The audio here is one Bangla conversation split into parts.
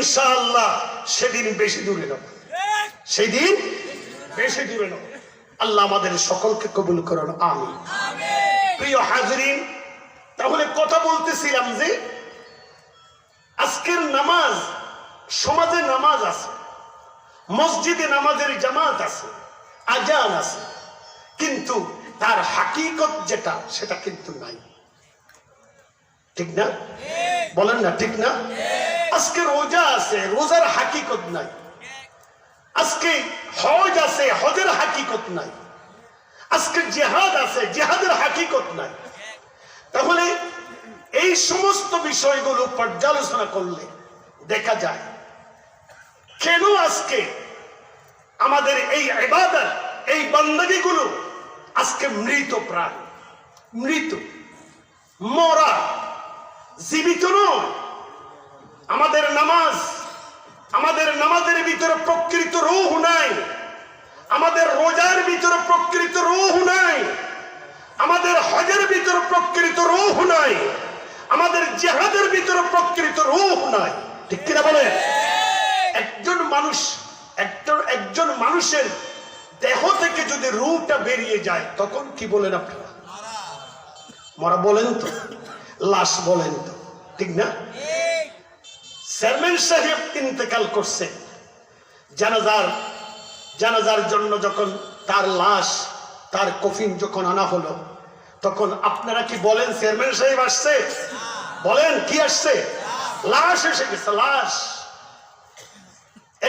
ইনশাআল্লাহ সেদিন বেশি দূরে নয়, সেদিন বেশি দূরে নয়। আল্লাহ আমাদের সকলকে কবুল করুন, আমিন। প্রিয় হাজরিন, তাহলে কথা বলতেছিলাম যে আজকের নামাজ, সমাজে নামাজ আছে, মসজিদে নামাজের জামাত আছে, আজান আছে, কিন্তু তার হাকিকত যেটা সেটা কিন্তু নাই। ঠিক না? বলেন না ঠিক না? আজকে রোজা আছে, রোজার হাকিকত নাই। আজকে হজ আছে, হজের হাকিকত নাই। আজকে জিহাদ আছে, জিহাদের হাকিকত নাই। তাহলে এই সমস্ত বিষয়গুলো পর্যালোচনা করলে দেখা যায় কেন আজকে আমাদের এই ইবাদত, এই বندگিগুলো আজকে মৃত প্রাণ, মৃত, মরা, জীবিত নয়। আমাদের নামাজ, আমাদের নামাজের ভিতরে প্রকৃত রূহ নাই, আমাদের রোজার ভিতরে প্রকৃত রূহ নাই, আমাদের হজের ভিতরে প্রকৃত রূহ নাই, আমাদের জিহাদের ভিতরে প্রকৃত রূহ নাই। ঠিক কিনা বলেন? একজন মানুষের দেহ থেকে যদি রূহটা বেরিয়ে যায় তখন কি বলেন আপনারা? মরা বলেন তো, লাশ বলেন তো, ঠিক না? চেয়ারম্যান সাহেব ইন্তেকাল করছে, জানাজার জন্য যখন তার লাশ, তার কফিন যখন আনা হলো, তখন আপনারা কি বলেন চেয়ারম্যান সাহেব আসছে? বলেন কি আসছে? লাশ এসে গেছে, লাশ।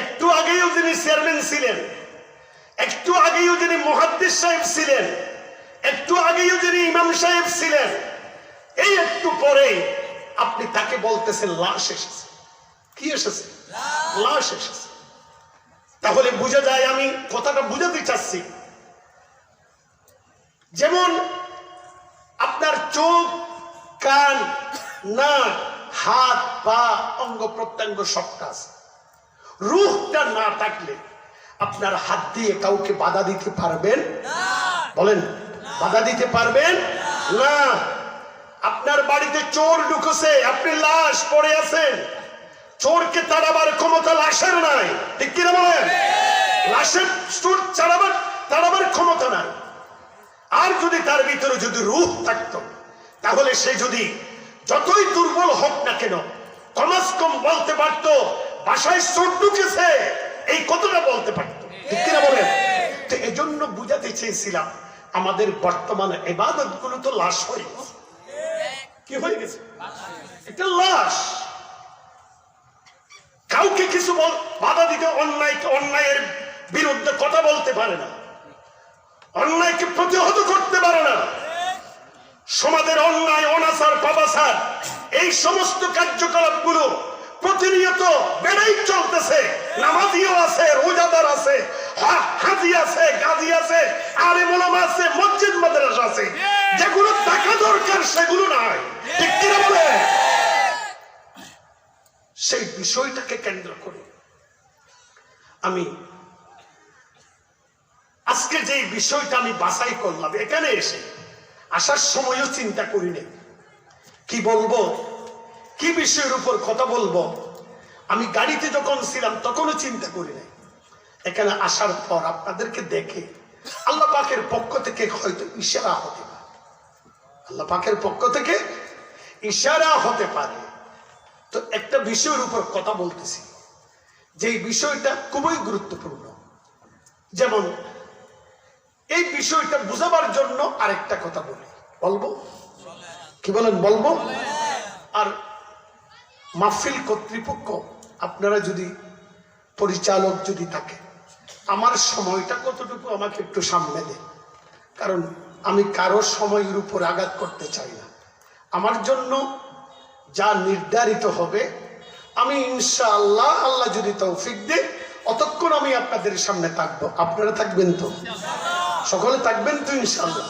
একটু আগেও যিনি চেয়ারম্যান ছিলেন, একটু আগেও যিনি মুহাদ্দিস সাহেব ছিলেন, একটু আগেও যিনি ইমাম সাহেব ছিলেন, এই একটু পরে আপনি তাকে বলতেছেন লাশ এসেছে। কি এসেছে? লাশ এসেছে। তাহলে বুঝা যায়, আমি কথাটা বুঝাতে চাচ্ছি, যেমন আপনার চোখ, কান, নাক, হাত, পা, অঙ্গ প্রত্যঙ্গ সবটা আছে। রূহটা না থাকলে আপনার হাত দিয়ে কাউকে বাধা দিতে পারবেন? বলেন, বাধা দিতে পারবেন না। আপনার বাড়িতে চোর ঢুকেছে, আপনি লাশ পড়ে আছেন, চোরকে তাড়াবার ক্ষমতা লাশের নাই। ঠিক কিনা বলেন? লাশের চোর তাড়াবার ক্ষমতা নাই। আর যদি তার ভিতরে যদি রূহ থাকতো, তাহলে সে যদি যতই দুর্বল হোক না কেন, কমাস কম বলতে পারতো বাসায় চোর ঢুকেছে, এই কথাটা বলতে পারতো। ঠিক কিনা বলেন? তো এজন্য বুঝাতে চেয়েছিলাম, আমাদের বর্তমান ইবাদত গুলো তো লাশ হয়ে গেছে। কি হয়ে গেছে? এটা লাশ। কাউকে কিছু বাধা দিতে, অন্যায়ের বিরুদ্ধে কথা বলতে পারে না, অন্যায়কে প্রতিহত করতে পারে না। সমাজের অন্যায়, অনাচার, পাপাচার, এই সমস্ত কার্যকলাপ গুলো প্রতিনিয়ত বেড়েই চলতেছে। নামাজিও আছে, রোজাদার আছে, হাজি আছে, গাজী আছে, আলেম ওলামা আছে, মসজিদ মাদ্রাসা আছে, যেগুলো টাকা দরকার সেগুলো নাই। ঠিক কিনা বলে? সেই বিষয়টাকে কেন্দ্র করে আমি আজকে যে বিষয়টা আমি বাছাই করলাম, এখানে এসে আসার সময়ও চিন্তা করি নাই কি বলবো, কি বিষয়ের উপর কথা বলবো। আমি গাড়িতে যখন ছিলাম তখনও চিন্তা করি নাই। এখানে আসার পর আপনাদেরকে দেখে আল্লাহ পাকের পক্ষ থেকে হয়তো ইশারা হতে পারে, আল্লাহ পাকের পক্ষ থেকে ইশারা হতে পারে। তো একটা বিষয়ের উপর কথা বলতেছি, যে বিষয়টা খুবই গুরুত্বপূর্ণ। যেমন এই বিষয়টা বুঝাবার জন্য আরেকটা কথা বলি, বলবো? কি বলেন? বলবো? আর মাহফিল কর্তৃপক্ষ, আপনারা যদি, পরিচালক যদি থাকে, আমার সময়টা কতটুকু আমাকে একটু সামনে দেন, কারণ আমি কারো সময়ের উপর আঘাত করতে চাই না। আমার জন্য যা নির্ধারিত হবে আমি ইনশাআল্লাহ, আল্লাহ যদি তৌফিক দেয়, অতক্ষণ আমি আপনাদের সামনে থাকবো। আপনারা থাকবেন তো? সকলে থাকবেন তো ইনশাআল্লাহ?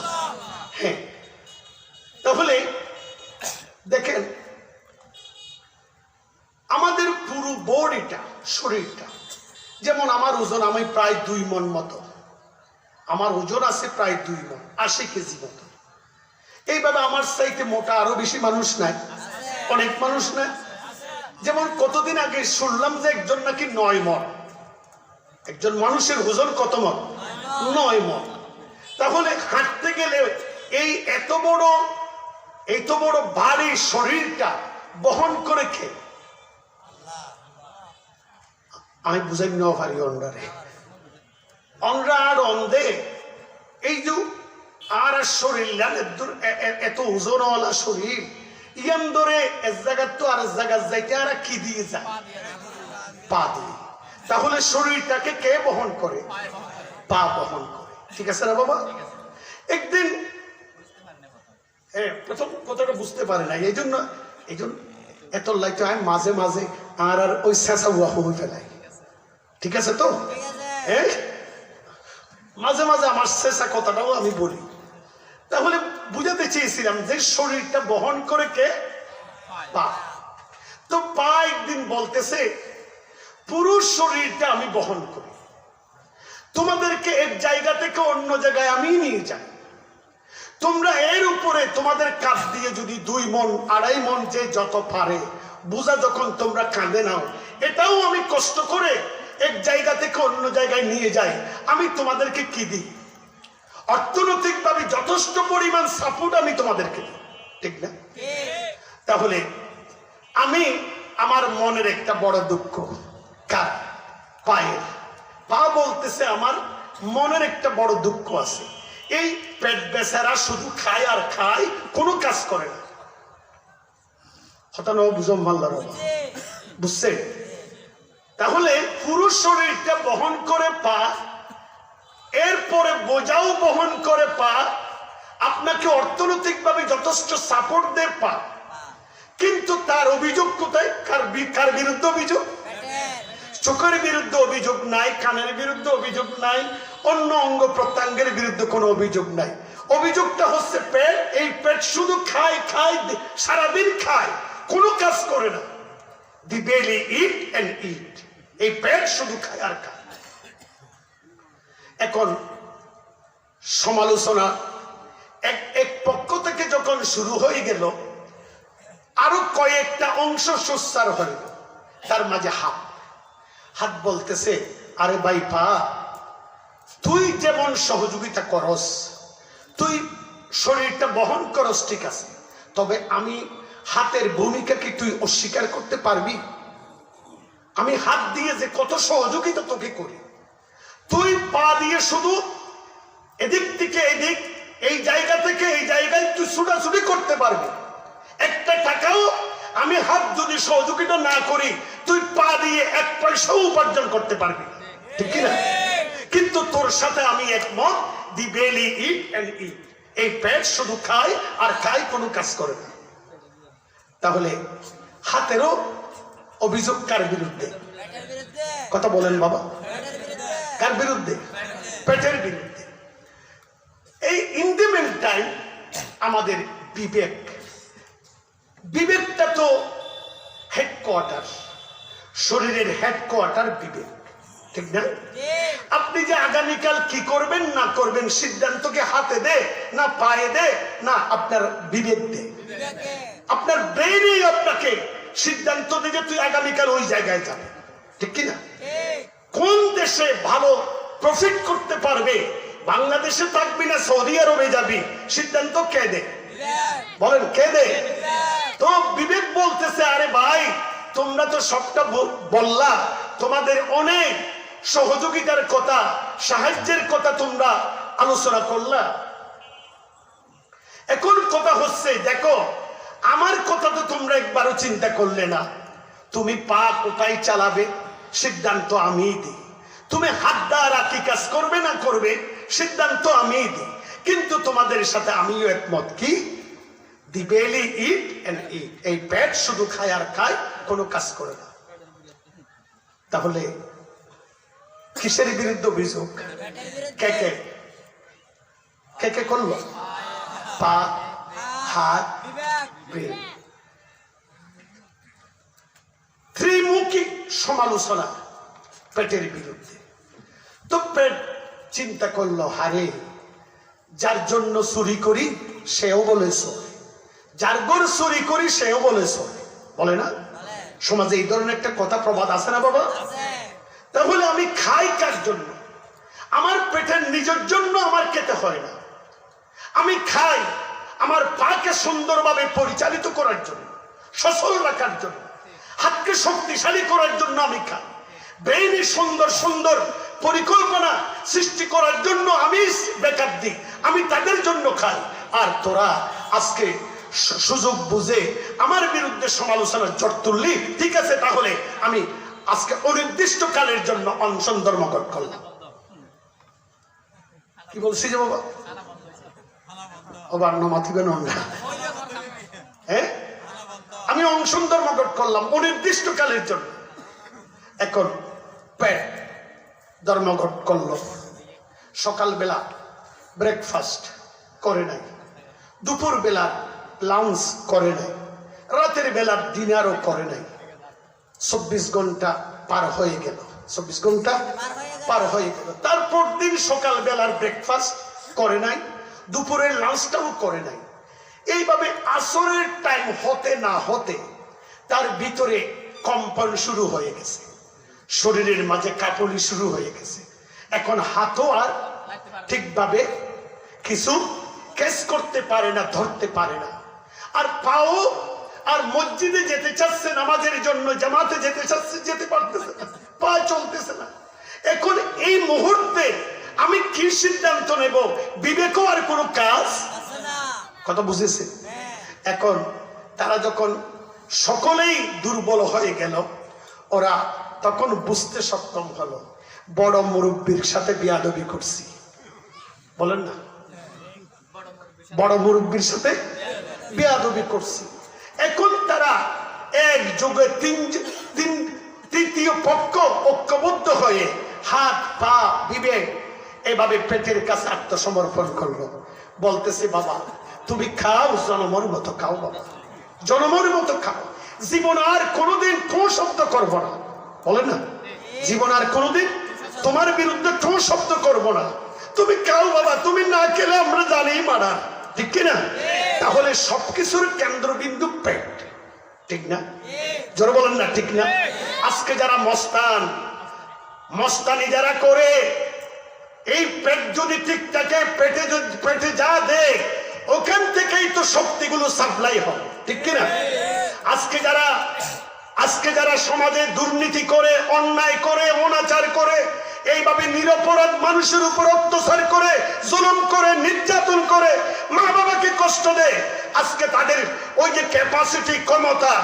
হ্যাঁ। তাহলে দেখেন, আমাদের পুরো বডিটা, শরীরটা, যেমন আমার ওজন, আমি প্রায় 2 মণ মতো, আমার ওজন আছে প্রায় 2 মণ, 80 কেজি মতো। এইভাবে আমার চাইতে মোটা আরো বেশি মানুষ নাই? অনেক মানুষ নাই? যেমন কতদিন আগে শুনলাম যে একজন নাকি 9 মণ, একজন মানুষের ওজন কত মণ? 9 মণ। তাহলে হাঁটতে গেলে এই এত বড় ভারী শরীরটা বহন করে কে? আমি বুঝাই ন পারি অন্ডারে অন্ডা আর অন্ধে এই যে আর শরীর এত ওজনওয়ালা শরীর ইয়ান ধরে এক জায়গার তো আর এক জায়গার যাইতে আর কি দিয়ে যায়? পা দিয়ে। তাহলে শরীরটাকে কে বহন করে? পা বহন করে। ঠিক আছে না বাবা? একদিন প্রথম কথাটা বুঝতে পারে না, এই জন্য এত লাইতে হয় মাঝে মাঝে আর ওই শেষা উয়া হয়ে ফেলাই। ঠিক আছে তো? মাঝে মাঝে আমার শেষা কথাটাও আমি বলি। তাহলে বুঝাতে চেয়েছিলাম যে শরীরটা বহন করে কে? পা। তো পা একদিন বলতেছে পুরো শরীরটা আমি বহন করি, তোমাদেরকে এক জায়গা থেকে অন্য জায়গায় আমি নিয়ে যাই। তোমরা এর উপরে তোমাদের কাঁধ দিয়ে যদি 2 মণ 2.5 মণ যে যত পারে বোঝা যখন তোমরা কাঁধে নাও, এটাও আমি কষ্ট করে এক জায়গা থেকে অন্য জায়গায় নিয়ে যাই। আমি তোমাদেরকে কি দিই? অর্থনৈতিক ভাবে যথেষ্ট পরিমাণ সাপোর্ট আমি তোমাদেরকে দিই। ঠিক না? তাহলে আমি আমার মনের একটা বড় দুঃখ, কার? পায়ের। পা বলতেছে আমার মনের একটা বড় দুঃখ আছে, এই পেট বেচারা শুধু খায় আর খায়, কোনো কাজ করে না। হঠাৎ বুঝম মাল্লার বুঝছে? তাহলে পুরো শরীরটা বহন করে পা, এরপরে বোঝাও বহন করে পা, আপনাকে অর্থনৈতিক ভাবে যথেষ্ট সাপোর্ট দেয় পা, কিন্তু তার অভিযোগ কোথায়? কার বিরুদ্ধে অভিযোগ? চোখের বিরুদ্ধে অভিযোগ নাই, কানের বিরুদ্ধে অভিযোগ নাই, অন্য অঙ্গ প্রত্যঙ্গের বিরুদ্ধে কোনো অভিযোগ নাই। অভিযোগটা হচ্ছে পেট। এই পেট শুধু খায় খায়, সারাদিন খায়, কোনো কাজ করে না। দি বেলি ইট এন্ড ইট। এই পেট শুধু খায় আর খায়। এখন সমালোচনা এক পক্ষ থেকে যখন শুরু হয়ে গেল, আরো কয়েকটা অংশ সোচ্চার হয়ে গেল। তার মাঝে হাত বলতেছে, আরে ভাই পা, তুই যেমন সহযোগিতা করস, তুই শরীরটা বহন করস, ঠিক আছে, তবে আমি হাতের ভূমিকা কি তুই অস্বীকার করতে পারবি? আমি হাত দিয়ে যে কত সহযোগিতা তোকে করি, তুই পা দিয়ে শুধু এদিক থেকে এদিক, এই জায়গা থেকে এই জায়গায় তুই ছুটাছুটি করতে পারবি। একটা টাকাও আমি হাত যদি সহযোগিতা না করি, তুই পা দিয়ে 1 পয়সাও উপার্জন করতে পারবি, ঠিক না? কিন্তু তোর সাথে আমি একমত, দি বেলি ইট এন্ড ইট। এই পেট শুধু খায় আর খায়, কোনো কাজ করে না। তাহলে হাতেরও অভিযোগ কার বিরুদ্ধে? কথা বলেন বাবা, কার বিরুদ্ধে? পেটের বিরুদ্ধে। এই ইন দি মেন টাইম আমাদের বিবেকটা তো হেডকোয়ার্টার, শরীরের হেডকোয়ার্টার বিবেক, ঠিক না? আপনি যে আগামীকাল কি করবেন না করবেন সিদ্ধান্তকে হাতে দে না পায়ে দে না আপনার বিবেক দে? আপনার ব্রেইনেই আপনাকে সিদ্ধান্ত দিয়ে তুই আগামীকাল ওই জায়গায় যাবে, ঠিক কিনা? কোন দেশে ভালো প্রফিট করতে পারবে, বাংলাদেশে থাকবি না সৌদি আরবে যাবি, সিদ্ধান্ত কে দে? বলেন কে দে? তো বিবেক বলতেছে, আরে ভাই তোমরা তো সবটা বললা, তোমাদের অনেক সহযোগিতার কথা, সাহায্যের কথা তোমরা আলোচনা করলা। এখন কথা হচ্ছে, দেখো আমার কথা তো তোমরা একবারও চিন্তা করলে না। তুমি পা কোথায় চালাবে সিদ্ধান্ত আমিই দিই, তুমি হাত দ্বারা কি কাজ করবে না করবে সিদ্ধান্ত আমিই দিই, কিন্তু তোমাদের সাথে আমিও একমত, কি? দি বেলি ইট এন্ড ইট। এই পেট শুধু খায় আর খায়, কোনো কাজ করে না। তাহলে কিসের বিরুদ্ধে অভিযোগ? কে কে কে কে করলো? পা, হাত, ত্রিমুখী সমালোচনা পেটের বিরুদ্ধে। তো পেট চিন্তা করলো, হারে যার জন্য চুরি করি সেও বলে চোর, যার ঘর চুরি করি সেও বলে চোর, বলে না? সমাজে এই ধরনের একটা কথা প্রবাদ আছে না বাবা? তাহলে আমি খাই কার জন্য? আমার পেটের নিজের জন্য আমার খেতে হয় না। আমি খাই আমার পাকে সুন্দরভাবে পরিচালিত করার জন্য, সচল রাখার জন্য, হাতকে শক্তিশালী করার জন্য আমি খাই। ব্রেইনে সুন্দর সুন্দর পরিকল্পনা সৃষ্টি করার জন্য আমি ব্যাকআপ দিই, আমি তাদের জন্য খাই। আর তোরা আজকে সুযোগ বুঝে আমার বিরুদ্ধে সমালোচনার জট তুললি, ঠিক আছে, তাহলে আমি আজকে অনির্দিষ্ট কালের জন্য অনশন ধর্মঘট করলাম। কি বলছি যে বাবা? হ্যাঁ, আমি অনশন ধর্মঘট করলাম অনির্দিষ্ট কালের জন্য। এখন পেট ধর্মঘট করল। সকালবেলা ব্রেকফাস্ট করে নাই, দুপুর বেলা লাঞ্চ করে নাই, রাতের বেলা ডিনারও করে নাই। 24 ঘন্টা পার হয়ে গেল, 24 ঘন্টা পার হয়ে গেল। তারপর দিন সকাল বেলার ব্রেকফাস্ট করে নাই, দুপুরের লাঞ্চটাও করে নাই। এইভাবে আসরের টাইম হতে না হতে তার ভিতরে কম্পন শুরু হয়ে গেছে, শরীরের মাঝে কাঁপুনি শুরু হয়ে গেছে। এখন হাতও আর ঠিকভাবে কিছু কেস করতে পারে না, ধরতে পারে না। আর পাও আর মসজিদে যেতে চাচ্ছে নামাজের জন্য, জামাতে যেতে চাচ্ছে, যেতে পারতেছে না, পা চলতেছে না। এখন এই মুহূর্তে আমি কি সিদ্ধান্ত নেব? বিবেকও আর কোনো কাজ, কথা বুঝেছে? এখন তারা যখন সকলেই দুর্বল হয়ে গেল, ওরা তখন বুঝতে সক্ষম হলো বড় মুরব্বীর সাথে বিয়াদবি করছি। বলেন না, বড় মুরব্বীর সাথে বিয়াদবি করছি। এখন তারা একযোগে তৃতীয় পক্ষ ঐক্যবদ্ধ হয়ে হাত পা বিবেক এভাবে পেটের কাছে আত্মসমর্পণ করলো। বলতেছে, বাবা তুমি খাও, জনমর মতো খাও, বাবা জনমর মতো খাও, জীবন আর কোনোদিন ঠো শব্দ করবো না। বলে না, জীবন আর কোনোদিন তোমার বিরুদ্ধে ঠো শব্দ করবো না, তুমি খাও বাবা, তুমি না খেলে আমরা জানি মারা, ঠিক কিনা? তাহলে সবকিছুর কেন্দ্রবিন্দু পেট, ঠিক না? জোরে বলেন না, ঠিক না? আজকে যারা মস্তানি যারা করে, এই পেট যদি ঠিক থাকে, পেটে যা দেয় ওখান থেকেই তো শক্তিগুলো সাপ্লাই হয়, ঠিক কিনা? আজকে যারা সমাজে দুর্নীতি করে, অন্যায় করে, অনাচার করে, এইভাবে নিরপরাধ মানুষের উপর অত্যাচার করে, জুলুম করে, নির্যাতন করে, মা বাবাকে কষ্ট দেয়, আজকে তাদের ওই যে ক্যাপাসিটি, ক্ষমতা,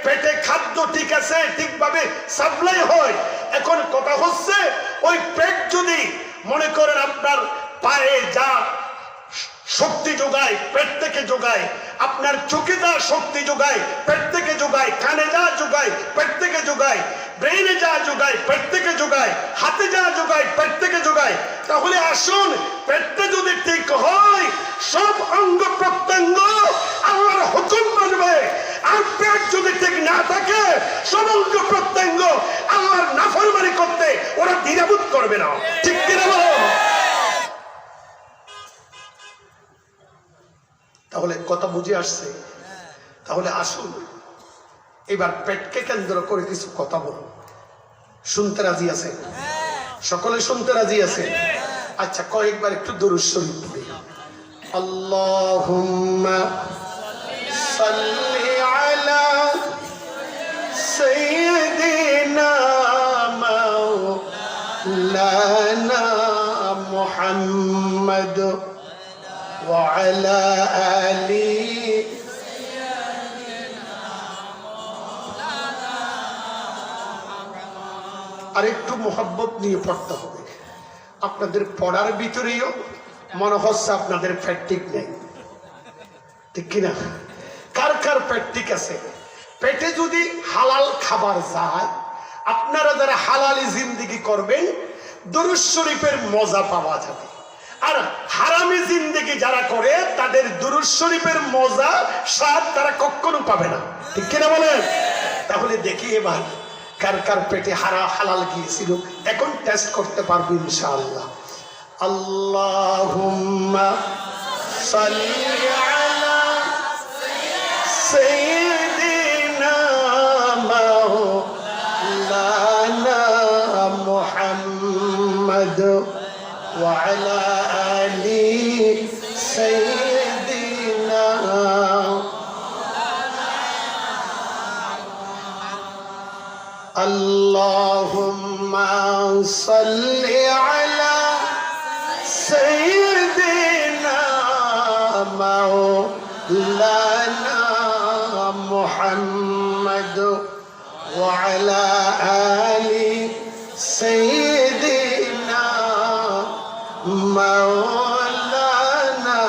পেটে খাদ্য ঠিক আছে, ঠিকভাবে সাপ্লাই হয়। এখন কথা হচ্ছে, ওই পেট যদি মনে করেন আপনার পায়ে যা শক্তি যোগায় পেট থেকে যোগায়, আপনার চোখে যা শক্তি যোগায় পেট থেকে যোগায়, কানে যা যোগায় পেট থেকে যোগায়, ব্রেইনে যা যোগায় পেট থেকে যোগায়, হাতে যা যোগায় পেট থেকে যোগায়, তাহলে আসুন পেটটা যদি ঠিক হয় সব অঙ্গ প্রত্যঙ্গ আল্লাহর হুকুম মানবে। আর পেট যদি ঠিক না থাকে সব অঙ্গ প্রত্যঙ্গ আল্লাহর নাফরমানি করতে ওরা দ্বিধাবোধ করবে না, ঠিক কিনা বলো? তাহলে কথা বুঝে আসছে? তাহলে আসুন এবার পেটকে কেন্দ্র করে কিছু কথা বলুন। শুনতে রাজি আছে? সকলে শুনতে রাজি আছে? আচ্ছা, কয়েকবার একটু দরুদ শরীফ পড়ি। আল্লাহুম্মা সাল্লি আলা সাইয়্যিদিনা মাওলানা মুহাম্মদ ওয়া আলা আলি আর একটু মোহাব্বত নিয়ে পড়তে হবে। আপনাদের পড়ার ভিতরেও মনে হচ্ছে আপনাদের প্র্যাকটিক নেই, ঠিক কিনা? কার কার প্র্যাকটিক আছে? পেটে যদি হালাল খাবার যায়, আপনারা যারা হালালি জিন্দেগি করবেন দুরূদ শরীফের মজা পাওয়া যাবে। আর হারামি জিন্দেগি যারা করে তাদের দুরূদ শরীফের মজা স্বাদ তারা কখনো পাবে না, ঠিক কিনা বলেন? তাহলে দেখি এবার কার কার পেটে হালাল গিয়েছিল, এখন টেস্ট করতে পারবো ইনশাআল্লাহ। আল্লাহুম্মা সাল্লি আলা সাইয়্যিদিনা محمد وعلى آل سيدنا اللهم صل على سيدنا مولانا محمد وعلى آل سيدنا مولانا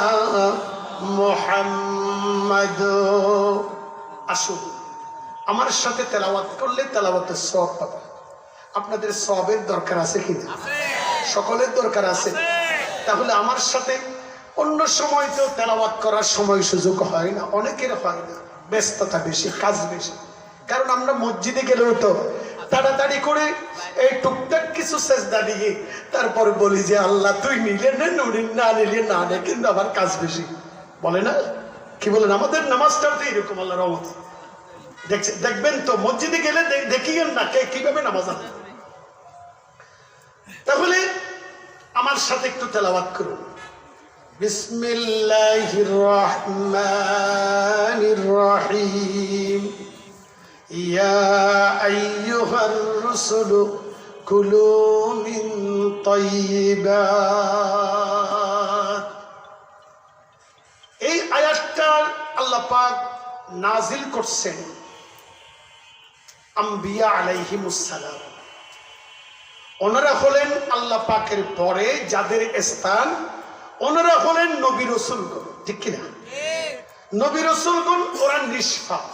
محمد আসুন আমার সাথে তেলাওয়াত করলে তেলাওয়াতের সওয়াব পাবেন। আপনাদের সওয়াবের দরকার আছে কিনা? সকলের দরকার আছে। তাহলে আমার সাথে অন্য সময় তো তেলাওয়াত করার সময় সুযোগ হয় না, অনেকের হয় না, ব্যস্ততা বেশি, কাজ বেশি। কারণ আমরা মসজিদে গেলেও তো তাড়াতাড়ি করে এই টুকটাক কিছু সেজদা দিয়ে তারপরে বলি যে আল্লাহ তুই নিলে নে, না নিলে না নে, কিন্তু আমার কাজ বেশি, বলে না? কি বলেন? আমাদের নামাজটাও তো এরকম, আল্লাহ রহমত। দেখবেন তো মসজিদে গেলে দেখিয়েন না কে কিভাবে নামাজ আনে। তাহলে আমার সাথে একটু তেলাওয়াত করুন। বিসমিল্লাহির রহমানির রহিম। ইয়া আইয়ুহার রাসূলু কুলু মিন তাইয়্যিবাত। এই আয়াতটা আল্লাহ পাক নাজিল করছেন আম্বিয়া আলাইহিমুস সালাম। ওনারা হলেন আল্লাহ পাকের পরে যাদের স্থান, ওনারা হলেন নবী রাসূলগণ, ঠিক কিনা? নবী রাসূলগণ ওরা নিষ্পাপ,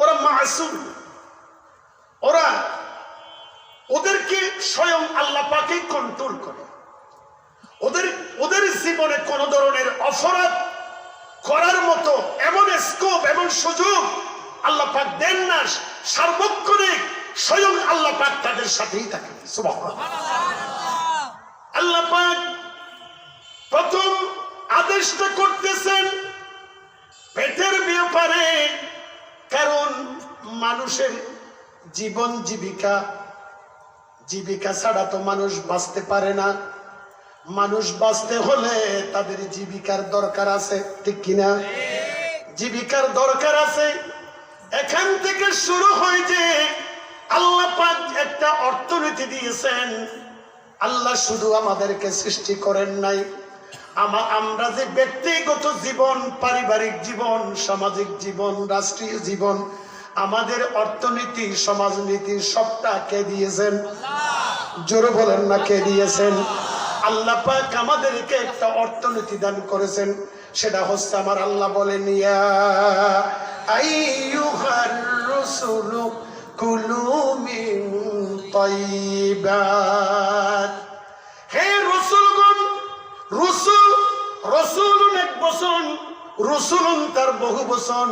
ওরা মাসুম, ওদেরকে স্বয়ং আল্লাহ পাকই কন্ট্রোল করে। ওদের জীবনে কোন ধরনের অপরাধ করার মতো এমন স্কোপ, এমন সুযোগ আল্লাহ পাক দেন না। সার্বক্ষণিক স্বয়ং আল্লাহ পাক তাদের সাথেই থাকে। সুবহানাল্লাহ। আল্লাহ পাক প্রথম আদেশটা করতেছেন পেটের ব্যাপারে, কারণ মানুষের জীবন জীবিকা ছাড়া তো মানুষ বাঁচতে পারে না। মানুষ বাঁচতে হলে তাদের জীবিকার দরকার আছে, ঠিক কিনা? জীবিকার দরকার আছে। এখান থেকে শুরু হয় যে আল্লাহ পাক একটা অর্থনীতি দিয়েছেন। আল্লাহ শুধু আমাদেরকে সৃষ্টি করেন নাই, আমরা যে ব্যক্তিগত জীবন, পারিবারিক জীবন, সামাজিক জীবন, রাষ্ট্রীয় জীবন, আমাদের অর্থনীতি, সমাজনীতি সবটা কে দিয়েছেন? জোরে বলেন না, কে দিয়েছেন? আল্লাহ পাক আমাদেরকে একটা অর্থনীতি দান করেছেন। সেটা হচ্ছে আমার আল্লাহ বলেন ইয়া আইয়ুহার রাসূলু কুলু মিন তাইয়্যিবাত। হে রাসূলগণ, রাসূলুন এক বচন, রাসূলুন তার বহু বচন।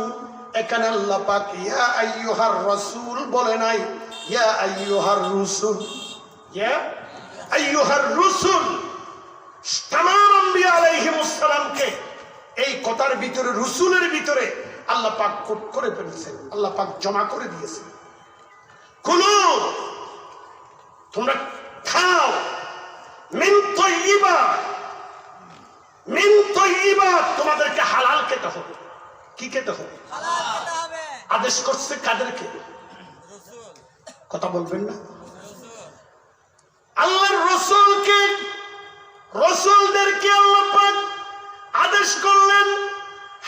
এখানে আল্লাহ পাক ইয়া আইয়ুহার রাসূল বলে নাই, ইয়া আইয়ুহার রাসূল। ইয়া আইয়ুহার রাসূল তামাম আম্বিয়া আলাইহিমুস সালামকে এই কথার ভিতরে, রাসূলের ভিতরে আল্লাহ পাক কোট করে ফেলেছেন, আল্লাহ পাক জমা করে দিয়েছেন। কুলু, তোমরা খাও, মিন তাইয়্যিবাত, মিন তাইয়্যিবাত, তোমাদেরকে হালাল খেতে হবে। কি খেতে হবে? হালাল খেতে হবে। আদেশ করছে কাদেরকে? রাসূল। কথা বলবেন না? আল্লাহর রাসূলকে, রাসূলদেরকে আল্লাহ পাক আদেশ করলেন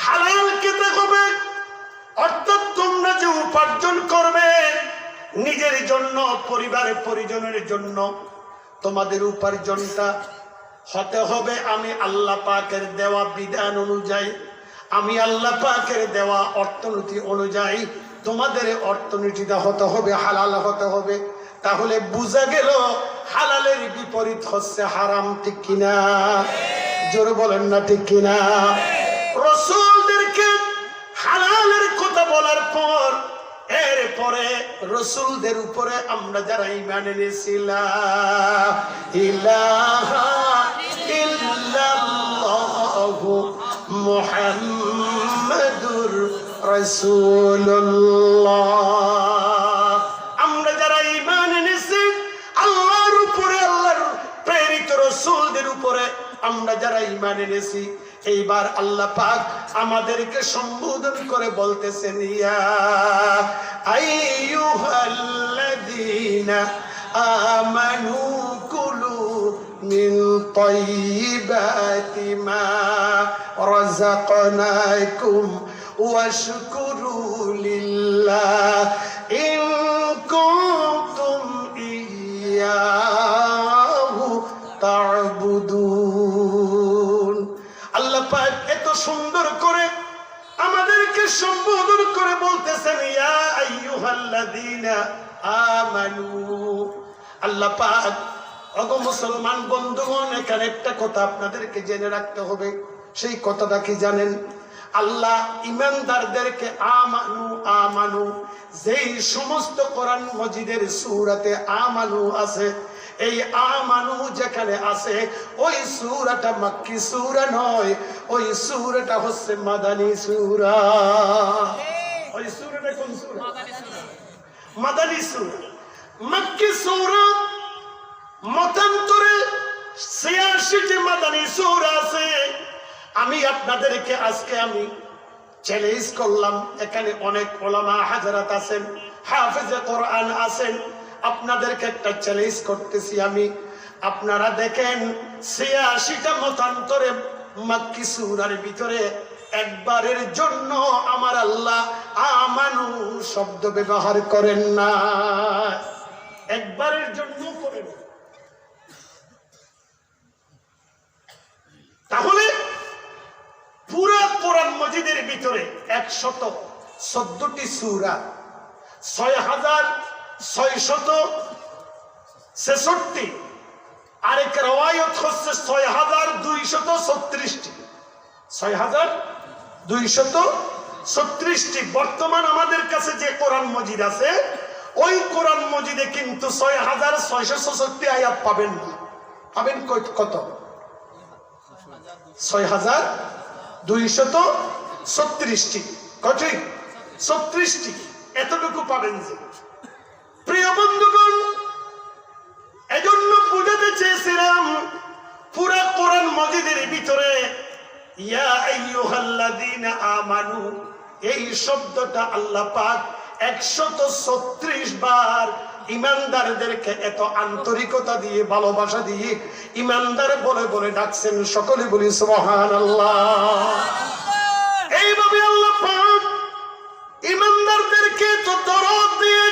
হালাল খেতে হবে। অর্থাৎ তোমরা যে উপার্জন করবে নিজের জন্য, পরিবারের পরিজনের জন্য, তোমাদের উপার্জনটা হতে হবে আমি আল্লাহ পাকের দেওয়া বিধান অনুযায়ী, আমি আল্লাহ পাকের দেওয়া অর্থনীতি অনুযায়ী তোমাদের অর্থনীতিটা হতে হবে, হালাল হতে হবে। তাহলে বুঝা গেল হালালের বিপরীত হচ্ছে হারাম, ঠিক কিনা? জোরে বলেন না, ঠিক কিনা? রাসূলদেরকে হালালের কথা বলার পর এরপরে রাসূলদের উপরে আমরা যারা ঈমান এনেছিলাম, ইলাহা ইল্লাল্লাহু মুহাম্মাদুর রাসূলুল্লাহ, আমরা যারা ঈমান এনেছি আল্লাহর উপরে, আল্লাহর প্রেরিত করে আমরা যারা ঈমান এনেছি, এইবার আল্লাহ পাক আমাদেরকে সম্বোধন করে বলতেছেন, ইয়া আইয়ুহাল্লাযীনা আমানু কুলু মিন তাইয়্যিবাতি মা রাযাকনাকুম ওয়াশকুরু লিল্লাহ ইন কুনতুম ইয়্যাহু তা'বুদুন। আল্লাহ পাক এত সুন্দর করে আমাদেরকে সম্বোধন করে বলতেছেন, ইয়া আইয়ুহাল্লাযীনা আমানু। আল্লাহ পাক, ওগো মুসলমান বন্ধুগণ, এখানে একটা কথা আপনাদেরকে জেনে রাখতে হবে। সেই কথাটা কি জানেন? আল্লাহ ঈমানদারদেরকে আমানু আমানু, যেই সমস্ত কোরআন মজিদের সূরাতে আমানু আছে, এই আমানু যেখানে আছে ওই সূরাটা মক্কি সূরা নয়, ওই সূরাটা হচ্ছে মাদানী সূরা। ওই সূরাটা কোন সূরা? মাদানী সূরা। মক্কি সূরা মতান্তরে ৮৬টি মাদানী সূরা আছে। আমি আপনাদেরকে আজকে আমি চ্যালেঞ্জ করলাম, এখানে অনেক উলামা হাজরাত আছেন, হাফেজে কোরআন আছেন, আপনাদেরকে একটা চ্যালেঞ্জ করতেছি আমি। আপনারা দেখেন ৮৬টা মতান্তরে মক্কি সূরার ভিতরে একবারের জন্য আমার আল্লাহ আমানু শব্দ ব্যবহার করেন না, একবারের জন্য করেন। তাহলে পুরা কোরআন মজিদের ভিতরে ১১৪টি সূরা, ৬৬৬৬ আরেক রওয়ায়াত হচ্ছে ৬২৩৬টি। ৬২৩৬টি। বর্তমান আমাদের কাছে যে কোরআন মজিদ আছে, ওই কোরআন মজিদে কিন্তু ৬৬৬৬ আয়াত পাবেন না। পাবেন কত? ৬২৩৬টি। কঠিন ৩৬টি, এতটুকু পাবেন যে। প্রিয় বন্ধুগণ, এজন্য বুঝাতে চেয়েছিলাম পুরা কোরআন মজিদের ভিতরে ইয়া আইয়ুহাল্লাযীনা আমানু, এই শব্দটা আল্লাহ পাক ১৩৬ বার ইমানদারদেরকে এত আন্তরিকতা দিয়ে, ভালোবাসা দিয়ে ইমানদার বলে বলে ডাকছেন। সকলে বলি সুবহানাল্লাহ। এইভাবে আল্লাহ পাক ইমানদারদেরকে তো দরদ দিয়ে,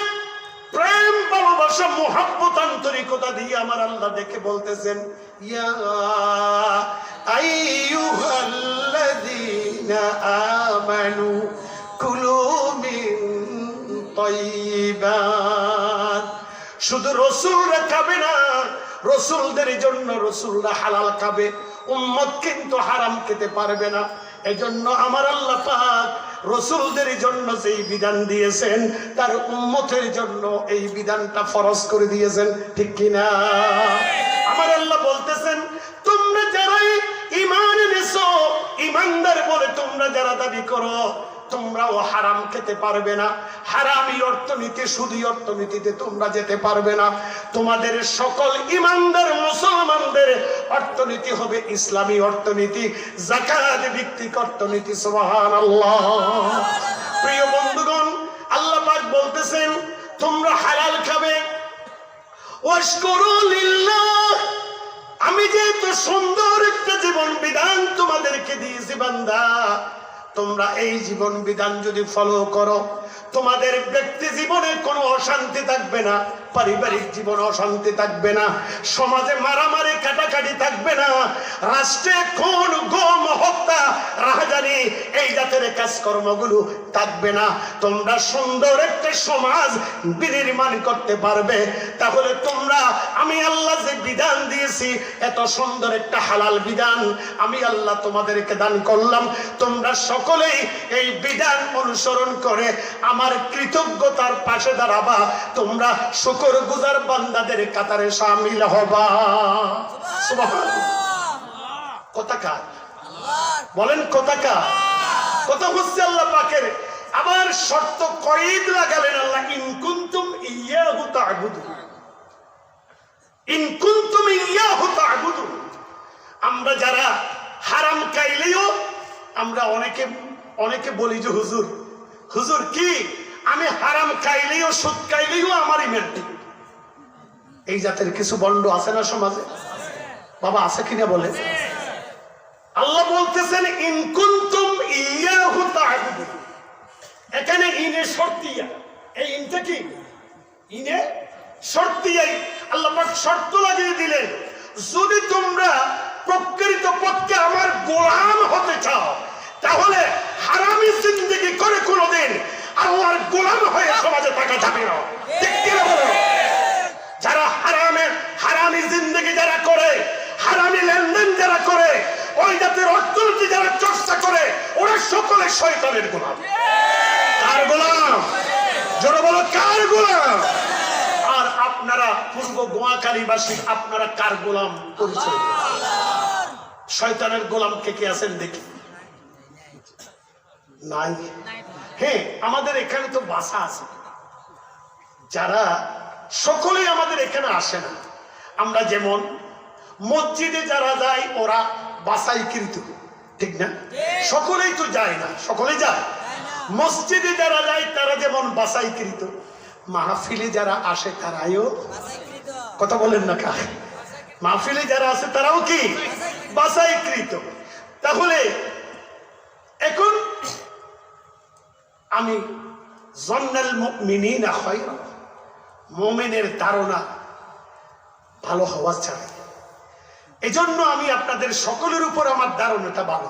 প্রেম, ভালোবাসা, মুহাব্বত, আন্তরিকতা দিয়ে আমার আল্লাহ দেখে বলতেছেন, ইয়া আইয়ুহাল্লাযীনা আমানু কুলু মিন তাইয়্যিবাত। শুধু রাসূলরা খাবে না, রাসূলদের জন্য রাসূলরা হালাল খাবে, উম্মত কিন্তু হারাম খেতে পারবে না। এজন্য আমার আল্লাহ পাক রাসূলদের জন্য যেই বিধান দিয়েছেন, তার উম্মতের জন্য এই বিধানটা ফরজ করে দিয়েছেন, ঠিক কিনা? আমার আল্লাহ বলতেছেন, তোমরা যারাই ঈমান এনেছো, ঈমানদার বলে তোমরা যারা দাবি করো, তোমরাও হারাম খেতে পারবে না। হারামি অর্থনীতি, সুদী অর্থনীতিতে তোমরা যেতে পারবে না। তোমাদের সকল ঈমানদার মুসলমানদের অর্থনীতি হবে ইসলামী অর্থনীতি, যাকাত ভিত্তিক অর্থনীতি। সুবহানাল্লাহ। প্রিয় বন্ধুগণ, আল্লাহ পাক বলতেছেন, তোমরা হালাল খাবে। ওয়াশকুরু লিল্লাহ, আমি যে এত সুন্দর একটা জীবন বিধান তোমাদেরকে দিয়েছি বান্দা, তোমরা এই জীবন বিধান যদি ফলো করো, তোমাদের ব্যক্তি জীবনে কোনো অশান্তি থাকবে না, পারিবারিক জীবনে অশান্তি থাকবে না, সমাজে মারামারি কাটাকাটি থাকবে না, রাষ্ট্রে খুন, গুম, হত্যা, রাহাজানি, এই জাতের কাজকর্মগুলো থাকবে না। তোমরা সুন্দর একটা সমাজ বিনির্মাণ করতে পারবে। তাহলে তোমরা, আমি আল্লাহ যে বিধান দিয়েছি, এত সুন্দর একটা হালাল বিধান আমি আল্লাহ তোমাদেরকে দান করলাম, তোমরা সকলেই এই বিধান অনুসরণ করে আমার কৃতজ্ঞতার পাশে দাঁড়াবা, তোমরা শুকরগুজার বান্দাদের কাতারে শামিল হবা। সুবহানাল্লাহ। কথা কার? বলেন কথা কার? কথা হচ্ছে আল্লাহ পাকের। আবার শর্ত কয়েদ লাগালেন আল্লাহ, ইন কুনতুম ইয়্যাহু তা'বুদুন। ইন কুনতুম ইয়্যাহু তা'বুদুন, আমরা যারা হারাম খাইলেও আমরা অনেকে বলি যে হুজুর হুজুর কি আমি হারাম খাইলেও সুদ খাইলেও আমার ইমান ঠিক। এই জাতের কিছু বন্ড আছে না সমাজে? বাবা আছে কিনা বলে? আল্লাহ বলতেছেন ইন কুনতুম ইয়াহু তা'বুদুন। এখানে ইনে শর্তিয়া, এই ইনটা কি? ইনে শর্তিয়াই আল্লাহ পাক শর্ত লাগিয়ে দিলেন, যদি তোমরা প্রকৃত পক্ষে আমার গোলাম হতে চাও তাহলে হারামি জিন্দেগি করে কোনোদিন আল্লাহর গোলাম হয়ে সমাজে থাকা যাবে না। ঠিক কিনা বলো? যারা হারামি জিন্দেগি যারা করে, হারামি লেনদেন যারা করে, ওই জাতের অর্থনীতি যারা চর্চা করে, ওরা সকলে শয়তানের গোলাম। কার গোলাম? জোরে বলো, কার গোলাম? আর আপনারা পূর্ব গোয়াকালীবাসী, আপনারা কার গোলাম? পরিচয় শয়তানের গোলাম কে কে আছেন দেখি? নাই। হ্যাঁ, আমাদের এখানে তো বাসা আছে, যারা সকলেই আমাদের এখানে আসে না। আমরা যেমন মসজিদে যারা যাই ওরা বাসাইকৃত, ঠিক না? সকলেই তো যায় না, সকলেই যায়। মসজিদে যারা যায় তারা যেমন বাসাইকৃত, মাহফিলে যারা আসে তারাও, কথা বলেন না কা, মাহফিলে যারা আছে তারাও কি বাসাইকৃত। তাহলে এখন আমি জন্নাল মুমিনিনা খায়রা, মুমিনের ধারণা ভালো হওয়া চাই। এজন্য আমি আপনাদের সকলের উপর আমার ধারণাটা ভালো।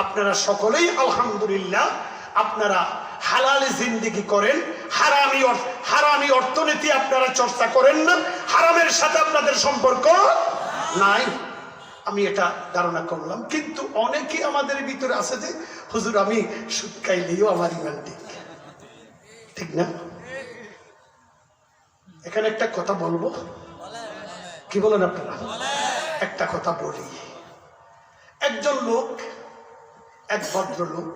আপনারা সকলেই আলহামদুলিল্লাহ আপনারা হালাল জিন্দেগি করেন, হারামি অর্থনীতি আপনারা চর্চা করেন না, হারামের সাথে আপনাদের সম্পর্ক নাই, আমি এটা ধারণা করলাম। কিন্তু অনেকে আমাদের ভিতরে আছে যে হুজুর আমি সুদ খাইলেও আমার ইমান ঠিক, ঠিক না? এখানে একটা কথা বলবো, কি বলেন আপনারা? একটা কথা বলি। একজন লোক, এক ভদ্রলোক,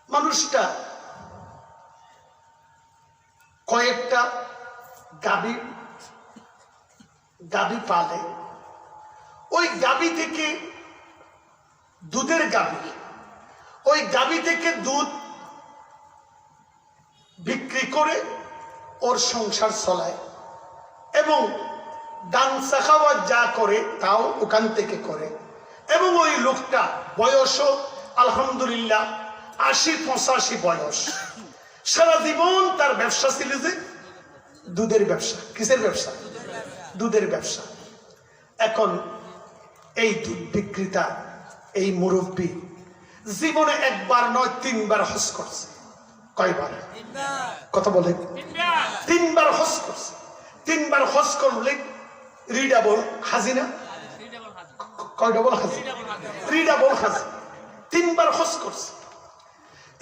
মানুষটা কয়েকটা গাভী পালে। ওই গাভী থেকে দুধের গাভী, ওই গাভী থেকে দুধ বিক্রি করে ওর সংসার চলায় এবং দান সাখাওয়াত যা করে তাও ওখান থেকে করে। এবং ওই লোকটা বয়সও আলহামদুলিল্লাহ ৮০-৮৫ বয়স। সারা জীবন তার ব্যবসা ছিল যে দুধের ব্যবসা। কিসের ব্যবসা? দুধের ব্যবসা। এখন এই দুধ বিক্রেতা, এই মুরব্বী জীবনে একবার নয় ৩বার হজ করছে। কয়বার? কথা বলে ৩বার হজ করছে। ৩বার হজ করলে রিডাবল হাজি না? কয় ডবল হাজি? রিডাবল হাজি। ৩বার হজ করছে।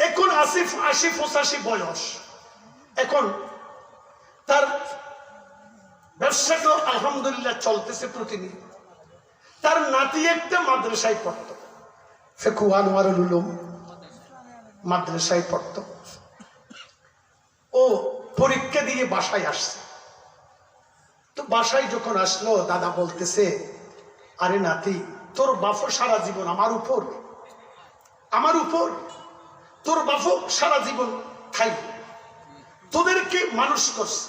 এখন ৮০-৮৫ বয়স। এখন তার ব্যবসাটা আলহামদুলিল্লাহ চলতেছে প্রতিদিন। তার নাতি একটা মাদ্রাসায় পড়ত, ফিকহ আনোয়ারুল উলুম মাদ্রাসায় পড়ত। ও পরীক্ষা দিয়ে বাসায় আসছে। তো বাসায় যখন আসলো দাদা বলতেছে, আরে নাতি, তোর বাপও সারা জীবন আমার উপর তোর বাপও সারা জীবন খাই, তোদেরকে মানুষ করছে,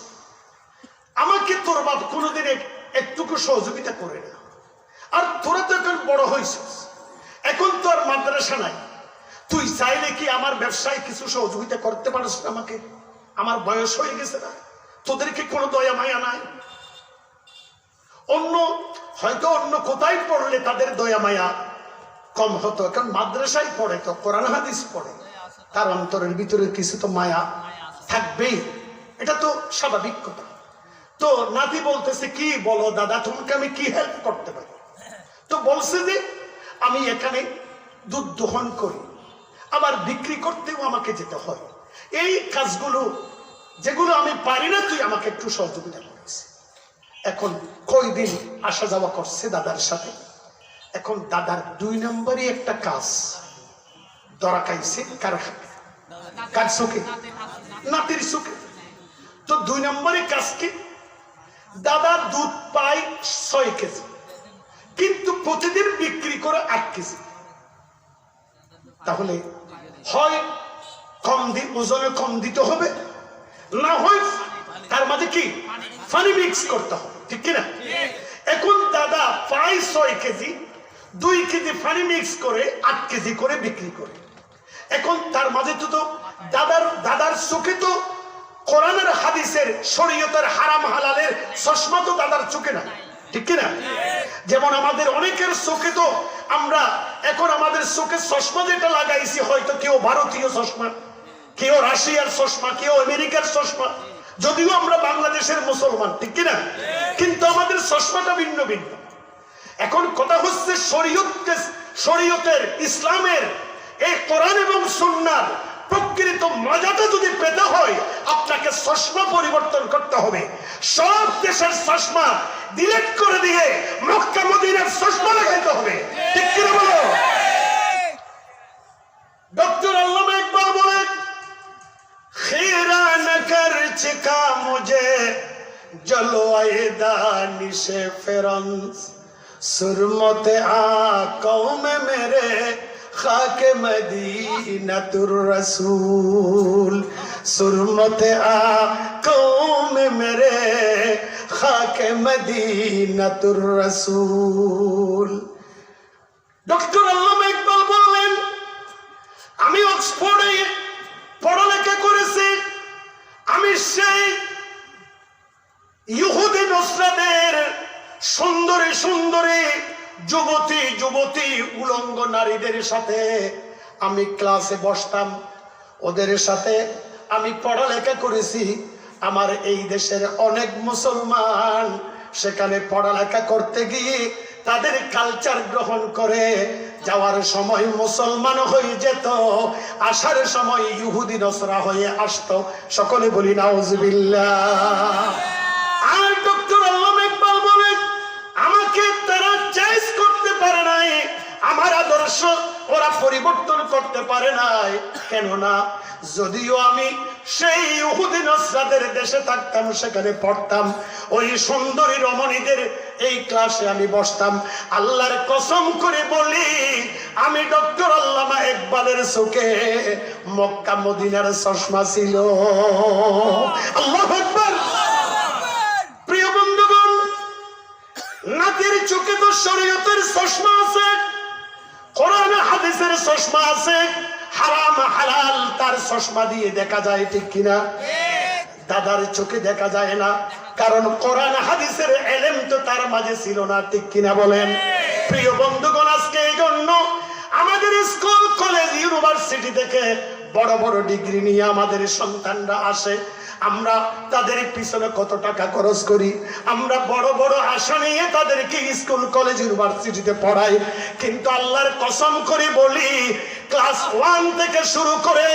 আমাকে তোর বাপ কোনোদিন একটুকু সহযোগিতা করে না। আর তোরা তো এখন বড় হয়েছিস, এখন তো আর মাদ্রাসা নাই, তুই চাইলে কি আমার ব্যবসায় কিছু সহযোগিতা করতে পারিস আমাকে? আমার বয়স হয়ে গেছে না, তোদেরকে কোনো দয়া মায়া নাই? হয়তো অন্য কোথায় পড়লে তাদের দয়া মায়া কম হতো, এখন মাদ্রাসায় পড়ে তো কোরআন হাদিস পড়ে, তার অন্তরের ভিতরে কিছু তো মায়া থাকবেই, এটা তো স্বাভাবিক কথা। তো নাতি বলতেছে, কি বলো দাদা, তোমাকে আমি কি হেল্প করতে পারি? তো বলছে যে আমি এখানে দুধ দোহন করি, আবার বিক্রি করতেও আমাকে যেতে হয়, এই কাজগুলো যেগুলো আমি পারি না, তুই আমাকে একটু সহযোগিতা করিস। এখন কয়দিন আসা যাওয়া করছে দাদার সাথে। এখন দাদার ২ নম্বরই একটা কাজ ধরা খাইছে, কার চোখে? নাতির চোখে। তো ২ নম্বরের কাজ কি? দাদা দুধ পায় ৬ কেজি, কিন্তু প্রতিদিন বিক্রি করে 8 কেজি, তাহলে হয় ওজনে কম দিতে হবে, না হয় তার মাঝে কি পানি মিক্স করতে হবে, ঠিক কিনা? এখন দাদা প্রায় 6 কেজি 2 কেজি পানি মিক্স করে 8 কেজি করে বিক্রি করে। এখন তার মাঝে তো দাদার চোখে তো কোরআনের হাদিসের শরীয়তের হারাম হালালের চশমা তো দাদার চোখে না, ঠিক কিনা? যেমন আমাদের অনেকের চোখে তো আমরা এখন আমাদের চোখে চশমা যেটা লাগাইছি, হয়তো কেউ ভারতীয় চশমা, কেউ রাশিয়ার চশমা, কেউ আমেরিকার চশমা, যদিও আমরা বাংলাদেশের মুসলমান, ঠিক কিনা? কিন্তু আমাদের চশমাটা ভিন্ন ভিন্ন। এখন কথা হচ্ছে শরীয়তের ইসলামের এই কোরআন এবং সুন্নাহর প্রকৃত মজাটা যদি পেতে হয়, আপনাকে চশমা পরিবর্তন করতে হবে। সব দেশের চশমা ডিলিট করে দিয়ে মক্কা মদিনার চশমা লাগাইতে হবে, ঠিক কিনা বলো? ডক্টর আল্লামা ইকবাল বলেন, খেরা ন কর চিকা মুঝে জলওয়ায়ে দানিশে ফিরন্স সুরমতে আঁখোं में मेरे खाके मदीनतुर रसूल, सुरमते आँखों में मेरे खाके मदीनतुर रसूल। ডক্টর আল্লামা ইকবাল বললেন, আমি অক্সফোর্ডে পড়ালেখা করেছি, আমি সেই ইহুদি নসরাদের সুন্দরী সুন্দরী যুবতী উলঙ্গ নারীদের সাথে আমি ক্লাসে বসতাম, ওদের সাথে আমি পড়ালেখা করেছি। আমার এই দেশের অনেক মুসলমান সেখানে পড়ালেখা করতে গিয়ে তাদের কালচার গ্রহণ করে যাওয়ার সময় মুসলমান হয়ে যেত, আসার সময় ইহুদি নসরা হয়ে আসতো। সকলে বলি নাউজুবিল্লাহ। আর ডক্টর আল্লামা ইকবাল বলেন, আমাকে তারা চেঞ্জ করতে পারে নাই, আমার আদর্শ ওরা পরিবর্তন করতে পারে নাই। কেননা যদিও আমি সেই ইহুদি নসরাদের দেশে থাকতাম, সেখানে পড়তাম, ওই সুন্দরী রমণীদের এই ক্লাসে আমি বসতাম, আল্লাহর কসম করে বলি আমি ডক্টর আল্লামা ইকবালের চোখে মক্কা মদিনার চশমা ছিল। আল্লাহু আকবার। প্রিয় বন্ধুগণ, নাতির চোখে তো শরীয়তের চশমা আছে, কোরআন হাদিসের চশমা আছে, হারাম হালাল তার চশমা দিয়ে দেখা যায়, ঠিক কিনা? দাদার চোখে দেখা যায় না, কারণ কোরআন হাদিসের ইলম তো তার মাঝে ছিল না, ঠিক কিনা বলেন? প্রিয় বন্ধুগণ, আজকে এই জন্য আমাদের স্কুল কলেজ ইউনিভার্সিটি থেকে বড় বড় ডিগ্রি নিয়ে আমাদের সন্তানরা আসে, আমরা তাদের পিছনে কত টাকা খরচ করি, আমরা বড় বড় আশা নিয়ে তাদেরকে স্কুল কলেজ ইউনিভার্সিটিতে পড়াই, কিন্তু আল্লাহর কসম করে বলি ক্লাস 1 থেকে শুরু করে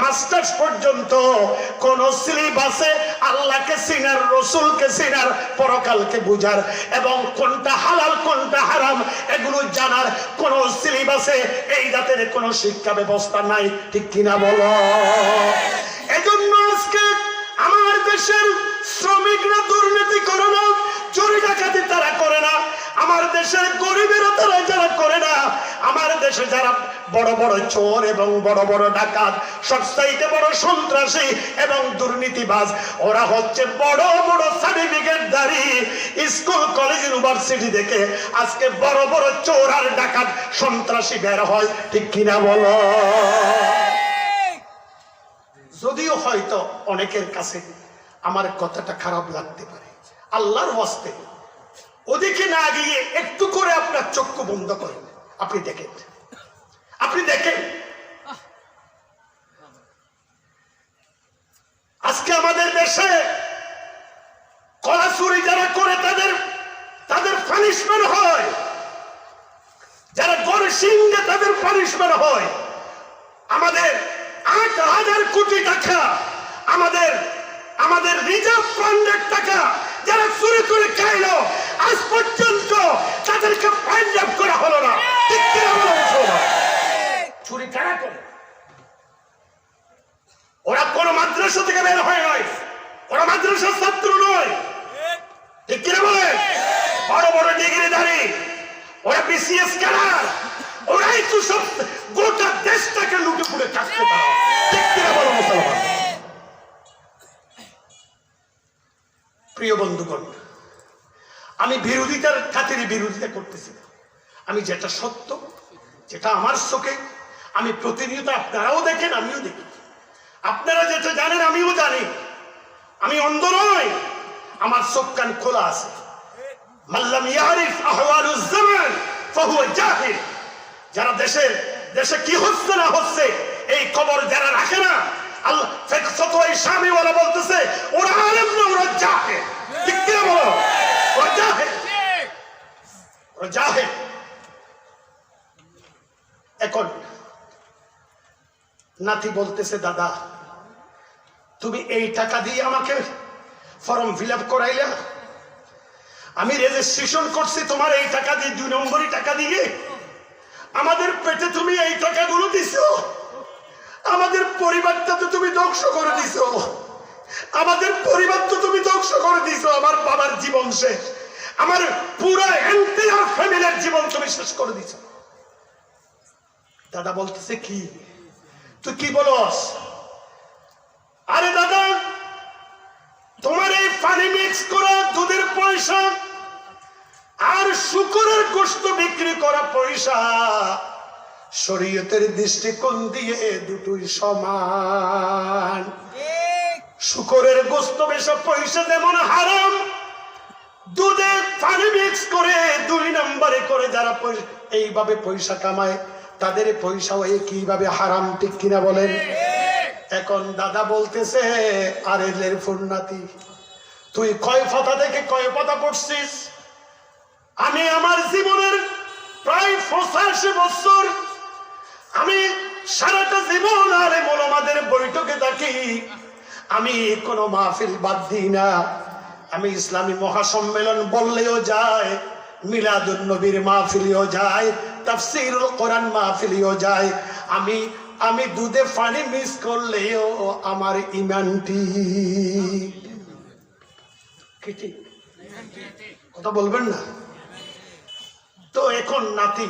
মাস্টার্স পর্যন্ত কোন সিলেবাসে আল্লাহকে চিনার, রসুলকে চিনার, পরকালকে বুঝার এবং কোনটা হালাল কোনটা হারাম এগুলো জানার কোন সিলেবাসে এই জাতের কোন শিক্ষা ব্যবস্থা নাই, ঠিক কিনা বলো? এজন্য আজকে আমার দেশের শ্রমিকরা দুর্নীতি করে না, চুরি ডাকাতি তারা করে না, আমার দেশের গরিবেরা তারা যারা করে না, আমার দেশে যারা বড় বড় চোর এবং বড় বড় ডাকাত, সবচাইতে বড় সন্ত্রাসী এবং দুর্নীতিবাজ, ওরা হচ্ছে বড় বড় সার্টিফিকেটধারী স্কুল কলেজ ইউনিভার্সিটি থেকে আজকে বড় বড় চোর আর ডাকাত সন্ত্রাসী বের হয়, ঠিক কিনা বলো? যদিও হয়তো অনেকের কাছে আমার কথাটা খারাপ লাগতে পারে, আল্লাহর ওয়াস্তে ওদিকে না গিয়ে একটু করে আপনার চক্ষু বন্ধ করেন, আপনি দেখেন আজকে আমাদের দেশে কলা চুরি যারা করে তাদের পানিশমেন্ট হয়, যারা গড় সিংহে তাদের পানিশমেন্ট হয়। আমাদের 8,000 কোটি টাকা আমাদের রিজার্ভ ফান্ডের টাকা যারা চুরি করে খাইল, আজ পর্যন্ত তাদেরকে ফাইন্ড আপ করা হলো না, ঠিক কিনা বলো? চুরি কারা করে? ওরা কোন মাদ্রাসা থেকে বের হয় নয়, ওরা মাদ্রাসার ছাত্র নয়, ঠিক কিনা বলে? বড় বড় ডিগ্রিধারী বিসিএস ক্যাডার, ওরাই তো সব গোটা দেশটাকে লুটে পুড়ে খাচ্ছে তারা। ঠিক কিনা বলো মুসলমান? প্রিয় বন্ধুগণ, আমি বিরোধিতার খাতিরে বিরোধিতা করতেছি না। আমি যেটা সত্য, যেটা আমার চোখে আমি প্রতিনিয়ত, আপনারাও দেখেন আমিও দেখি, আপনারা যেটা জানেন আমিও জানি। আমি অন্ধ নই, আমার চোখ কান খোলা আছে। মাল্লাম ইয়ারিফ আহওয়ালুজ জামান ফাহুয়া জাহিল। যারা দেশে কি হচ্ছে না হচ্ছে এই খবর যারা রাখে না, আল্লাহ ফতোয়ায়ে শামী ওয়ালা বলতেছে ওরা আলেম না, ওরা জাহিল। ঠিক কি বলো? ওরা জাহিল, ওরা জাহিল। এখন নাতি বলতেছে, দাদা তুমি এই টাকা দিয়ে আমাকে ফর্ম ফিল আপ করাইলা, আমি রেজিস্ট্রেশন করছি তোমার এই টাকা দিয়ে, 2 নম্বরই টাকা দিয়ে। আমাদের পেটে তুমি এই টাকাগুলো দিছো, আমাদের পরিবারটা তো তুমি ধ্বংস করে দিছো, আমাদের পরিবার তো তুমি ধ্বংস করে দিছো। আমার বাবার জীবন শেষ, আমার পুরো এন্টায়ার ফ্যামিলির জীবন তুমি শেষ করে দিছো। দাদা বলতেছে, কি তুই কি বলস? আরে দাদা, তোমার এই পানি মিক্স করা দুধের পয়সা আর শুকরের গোশত বিক্রি করা পয়সা শরীয়তের দৃষ্টিকোণ দিয়ে দুটোই সমান। শুকরের গোশত বেশা পয়সা যেমন হারাম, দুধে পানি মিক্স করে 2 নম্বরে করে যারা এইভাবে পয়সা কামায় তাদের পয়সাও একইভাবে হারাম। ঠিক কিনা বলেন? এখন দাদা বলতেছে, আরে লের ফুন্নাতি, তুই কয় পাতা থেকে কয় পাতা পড়ছিস? আমি আমার জীবনের প্রায় 85 বছর আমি সারাটা জীবন আরে মোলামাদের বৈঠকে থাকি, আমি কোনো মাহফিল বাদ দিই না। আমি ইসলামী মহাসম্মেলন বললেও যায়, মিলাদুন নবীর মাহফিলেও যায়, তাফসীরুল কোরআন মাহফিলেও যায়। আমি দুধে পানি মিস করলেও আমার ইমানটি ঠিক। কথা বলবেন না তো? এখন নাতি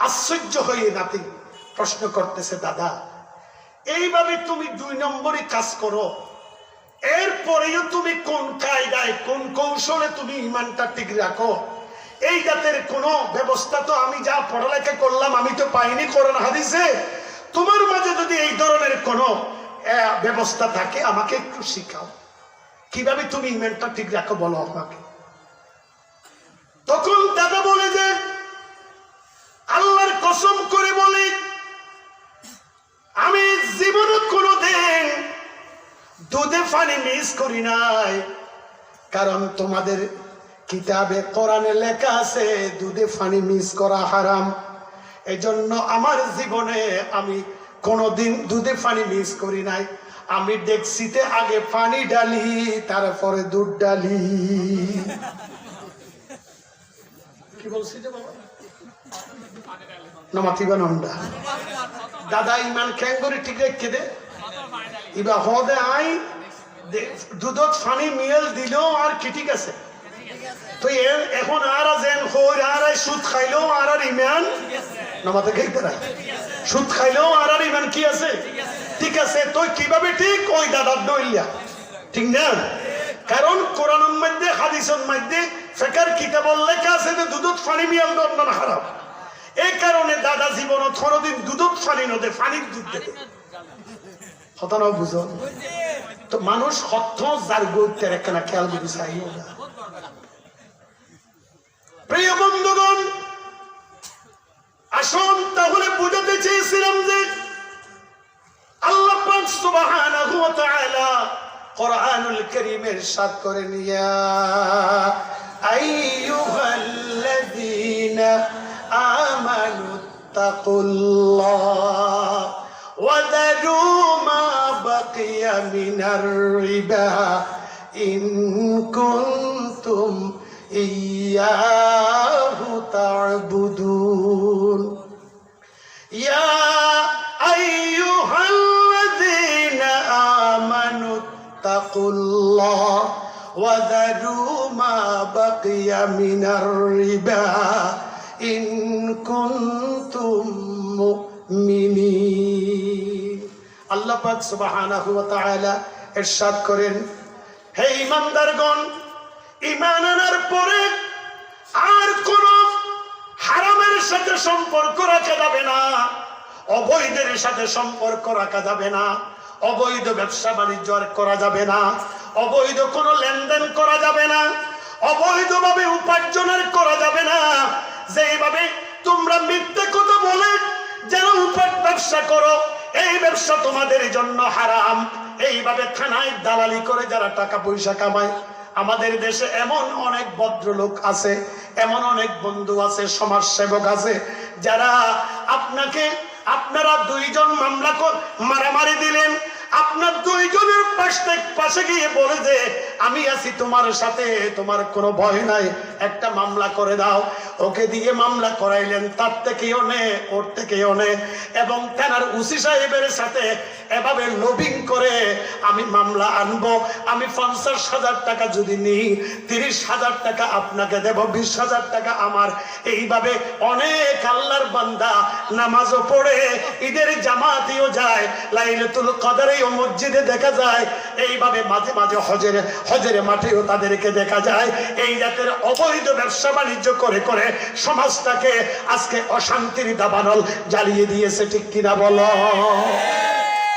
আশ্চর্য হয়ে নাতি প্রশ্ন করতেছে, দাদা এইভাবে তুমি 2 নম্বরই কাজ করো, এরপরেও তুমি কোন কায়দায় কোন কৌশলে তুমি ইমানটা ঠিক রাখো? এই জাতের কোন ব্যবস্থা তো আমি যা পড়ালেখা করলাম আমি তো পাইনি কোরআন হাদিসে। তোমার মাঝে যদি এই ধরনের কোন ব্যবস্থা থাকে আমাকে একটু শিখাও, কিভাবে তুমি ইমানটা ঠিক রাখো বলো আমাকে। তখন দাদা বলে যে, আল্লাহর কসম করে বলি আমি জীবনে কোনোদিন দুধে পানি মিস করি নাই, কারণ তোমাদের কিতাবে কোরআনে লেখা আছে দুধে পানি মিস করা হারাম। এজন্য আমার জীবনে আমি কোনোদিন দুধে পানি মিস করি নাই। আমি ডেকসিতে আগে পানি ডালি, তারপরে দুধ ডালি। কি বলছি যে বাবা নমাতিবা নন্ডা দাদা ইমান খেঙ্গরি ঠিক রেখে দে ইবা হদে আই দুধত পানি মিল দিলেও আর কি ঠিক আছে তো এখন আর যেন হই আর সুদ খাইলেও আর ইমান নমাতে খাইতে না, সুদ খাইলেও আর ইমান কি আছে ঠিক আছে। তো কিভাবে ঠিক? ওই দাদার দইলিয়া ঠিক না, কারণ কোরআনের মধ্যে হাদিসের মধ্যে ফিকর কিতাবল লেখা আছে যে দুধত পানি মিল দন্ডন হারাম। এই কারণে দাদা জীবন কোনদিন দুধত পানি নদে পানির দুধ দেবে কথা না বুঝো তো মানুষ হত্য যার গইতে রেখে না খেয়াল করে চাইও না। প্রিয় বন্ধুগণ আসুন তাহলে বুঝাতে চেয়েছিলাম যে আল্লাহ পাক সুবহানাহু ওয়া তাআলা কোরআনুল কারীমের ইরশাদ করেন ইয়া আইয়ুহাল্লাযীনা আমানু তাকুল্লাহ ওয়া দারু মা বাকিয়া মিনার রিবা ইন কুনতুম ইয়াহু তা'বুদুন। ইয়া আইয়ুহাল্লাযীনা আমানু তাকুল্লাহ ওয়া দারু মা বাকিয়া মিনার রিবা ইন কুনতুম মুমিনিন। আল্লাহ পাক সুবহানাহু ওয়া তাআলা ইরশাদ করেন, হে ঈমানদারগণ, ঈমান আনার পরে আর কোন হারামের সাথে সম্পর্ক রাখা যাবে না, অবৈধের সাথে সম্পর্ক রাখা যাবে না, অবৈধ ব্যবসা বাণিজ্য আর করা যাবে না, অবৈধ কোনো লেনদেন করা যাবে না, অবৈধভাবে উপার্জনের করা যাবে না। যেভাবে তোমরা মিথ্যে কথা বলে যেন ব্যবসা করো, এই ব্যবসা তোমাদের জন্য হারাম। এইভাবে থানায় দালালি করে যারা টাকা পয়সা কামায়, আমাদের দেশে এমন অনেক ভদ্রলোক আছে, এমন অনেক বন্ধু আছে, সমাজসেবক আছে, যারা আপনারা দুইজন মামলা মারামারি দিলেন, আপনার দুইজনের পাশে গিয়ে বলে যে আমি আছি তোমার সাথে, তোমার কোনো ভয় নাই, একটা মামলা করে দাও। ওকে দিয়ে মামলা করাইলেন, তার থেকেও নে, ওর থেকেও নে, এবং থানার ওসি সাহেবের সাথে এভাবে লবিং করে আমি মামলা আনবো, আমি 50,000 টাকা যদি নিই, 30,000 টাকা আপনাকে দেব, 20,000 টাকা আমার। এইভাবে অনেক আল্লাহর বান্দা নামাজও পড়ে, ঈদের জামাতেও যায়, লাইলাতুল কদরেও মসজিদে দেখা যায়, এইভাবে মাঝে মাঝে হজের মাঠেও তাদেরকে দেখা যায়। এই জাতের অবৈধ ব্যবসা বাণিজ্য করে করে সমাজটাকে আজকে অশান্তির দাবানল জ্বালিয়ে দিয়েছে, ঠিক কিনা বলো?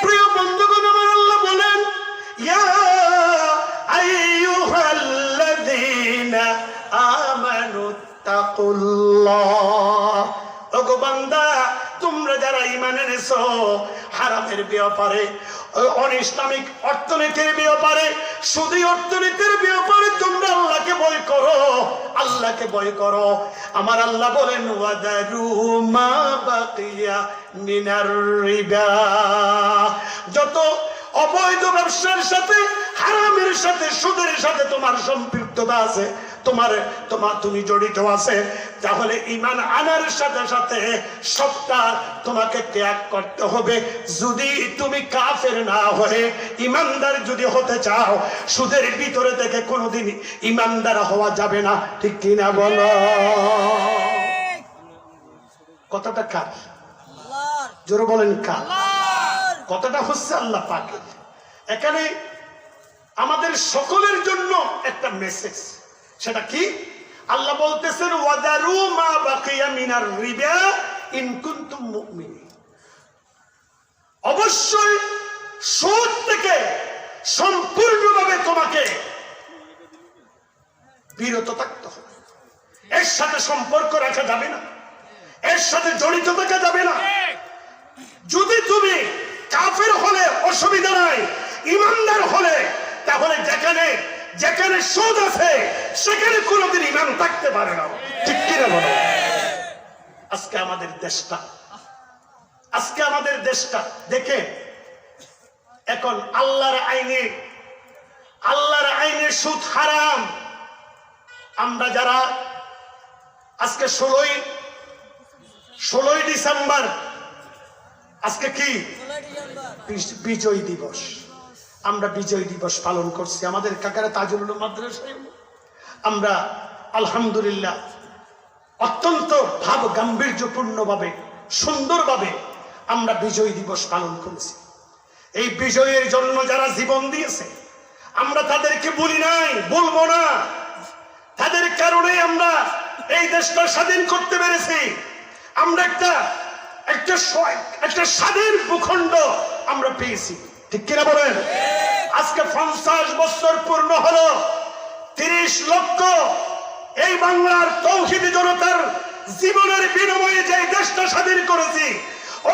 প্রিয় বন্ধুগণ, আমার আল্লাহ বলেন, ইয়া আইয়ুহাল্লাযীনা আমানু তাকুল্লাহ। ওগো বান্দা, তোমরা যারা ঈমান এনেছো, হারামের ব্যাপারে, অনিসলামিক অর্থনীতির ব্যাপারে, সুদী অর্থনীতির ব্যাপারে তোমরা আল্লাহকে ভয় করো, আল্লাহকে ভয় করো। আমার আল্লাহ বলেন, ওয়াদারু মা বাকিয়া মিনার রিবা। যত অবৈধ ব্যবসার সাথে, হারামের সাথে, সুদের সাথে তোমার সম্পৃক্ততা আছে, তুমি জড়িত আছে, তাহলে ঈমান আনার সাথে সাথে সবটা তোমাকে ত্যাগ করতে হবে। যদি তুমি কাফের না হয়ে ঈমানদার যদি হতে চাও, সুদের ভিতরে থেকে কোনোদিন ঈমানদার হওয়া যাবে না, ঠিক কিনা বলো? কথাটা কার? জোরে বলেন কার? কথাটা হচ্ছে আল্লাহ পাকের। এখানে আমাদের সকলের জন্য একটা মেসেজ। সেটা কি? আল্লাহ বলতেছেন, ওয়াদারু মা বাকিয়া মিনার রিবা ইন কুনতুম মুমিনিন। অবশ্যই সুদ থেকে সম্পূর্ণভাবে তোমাকে বিরত থাকতে হবে। এর সাথে সম্পর্ক রাখা যাবে না, এর সাথে জড়িত থাকা যাবে না। যদি তুমি কাফের হলে অসুবিধা নাই, ঈমানদার হলে, তাহলে যেখানে সুদ আছে সেখানে কোনোদিন ঈমান থাকতে পারে না, ঠিক কিনা বলো? আজকে আমাদের দেশটা দেখে, এখন আল্লাহর আইনে সুদ হারাম। আমরা যারা আজকে 16ই ডিসেম্বর, আজকে কি বিজয় দিবস, আমরা বিজয় দিবস পালন করছি। আমাদের কাকারা তাজুল উলুম মাদ্রাসায় আমরা আলহামদুলিল্লাহ অত্যন্ত ভাব গাম্ভীর্যপূর্ণভাবে, সুন্দরভাবে আমরা বিজয় দিবস পালন করেছি। এই বিজয়ের জন্য যারা জীবন দিয়েছে, আমরা তাদেরকে বলি নাই, বলবো না। তাদের কারণে আমরা এই দেশটা স্বাধীন করতে পেরেছি। আমরা একটা স্বাধীন ভূখণ্ড আমরা পেয়েছি, ঠিক কিনা বলেন? আজকে 50 বছর পূর্ণ হলো। 30 লক্ষ এই বাংলার তৌহিদি জনতার জীবনের বিনিময়ে যে দেশটা স্বাধীন করেছি,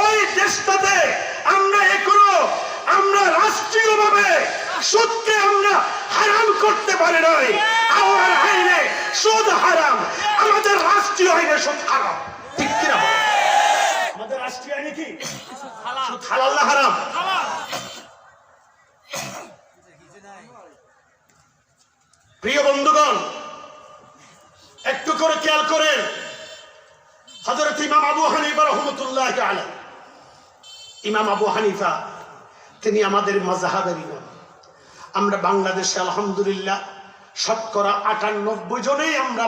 ওই দেশটাতে আমরা রাষ্ট্রীয়ভাবে সুদকে আমরা হারাম করতে পারি নাই। আমার আইনে সুদ হারাম, আমাদের রাষ্ট্রীয় আইনে সুদ হারাম, ঠিক কিনা? আমাদের রাষ্ট্রীয় আইনে কি সুদ হালাল না হারাম? প্রিয় বন্ধুগণ, একটু করে খেয়াল করেন, হযরত ইমাম আবু হানিফা রাহমাতুল্লাহি আলাইহি, ইমাম আবু হানিফা তিনি আমাদের মাযহাবের ইমাম। আমরা বাংলাদেশে আলহামদুলিল্লাহ শতকরা 98 জনেই আমরা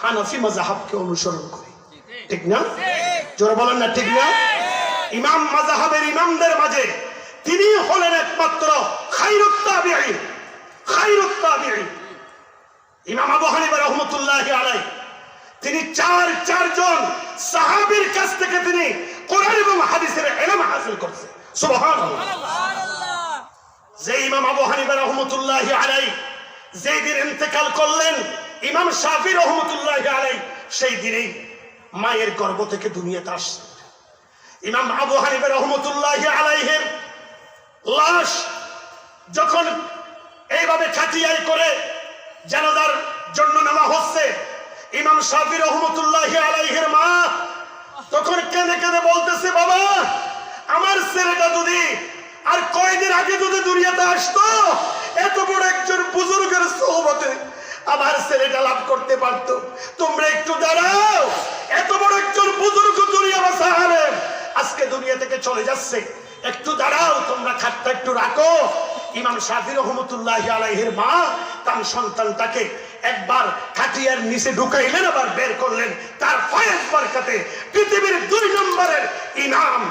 হানাফি মাযহাবকে অনুসরণ করি। ঠিক না? জোরে বলেন না ঠিক না? ইমাম মাযহাবের ইমামদের মাঝে তিনি হলেন একমাত্র খায়রুত তাবিঈন। খায়রুত তাবিঈন ইমাম আবু হানিফা রাহমাতুল্লাহি আলাইহি তিনি চারজন সাহাবীর কাছ থেকে তিনি কোরআন এবং হাদিসের ইলম হাসিল করেছেন। সুবহানাল্লাহ। যে ইমাম আবু হানিফা রাহমাতুল্লাহি আলাইহি যেই দিন ইন্তেকাল করলেন, ইমাম শাফি রাহমাতুল্লাহি আলাইহি সেই দিনেই মায়ের গর্ভ থেকে দুনিয়াতে আসছেন। ইমাম আবু হানিফা রাহমাতুল্লাহি আলাইহির লাশ যখন এইভাবে খাটিয়ায় করে জানাজার জন্য নেওয়া হচ্ছে, ইমাম শাফি রাহমাতুল্লাহি আলাইহির মা তখন কেঁদে কেঁদে বলতেছে, বাবা আমার ছেলেটা যদি আর কয়দিন আগে যদি দুনিয়াতে আসতো, এত বড় একজন বুজুর্গের সোহবতে আমার ছেলেটা লাভ করতে পারতো। তোমরা একটু দাঁড়াও, এত বড় একজন বুজুর্গ দুনিয়া বাসা আলেম আজকে দুনিয়া থেকে চলে যাচ্ছে, একটু দাঁড়াও, তোমরা খাটটা একটু রাখো। ইমাম শাফি রাহমাতুল্লাহি আলাইহির মা তার সন্তানটাকে একবার খাটিয়ার নিচে ঢুকাইলেন, আবার বের করলেন। তার ফয়েজ বরকতে পৃথিবীর 2 নম্বরের ইনাম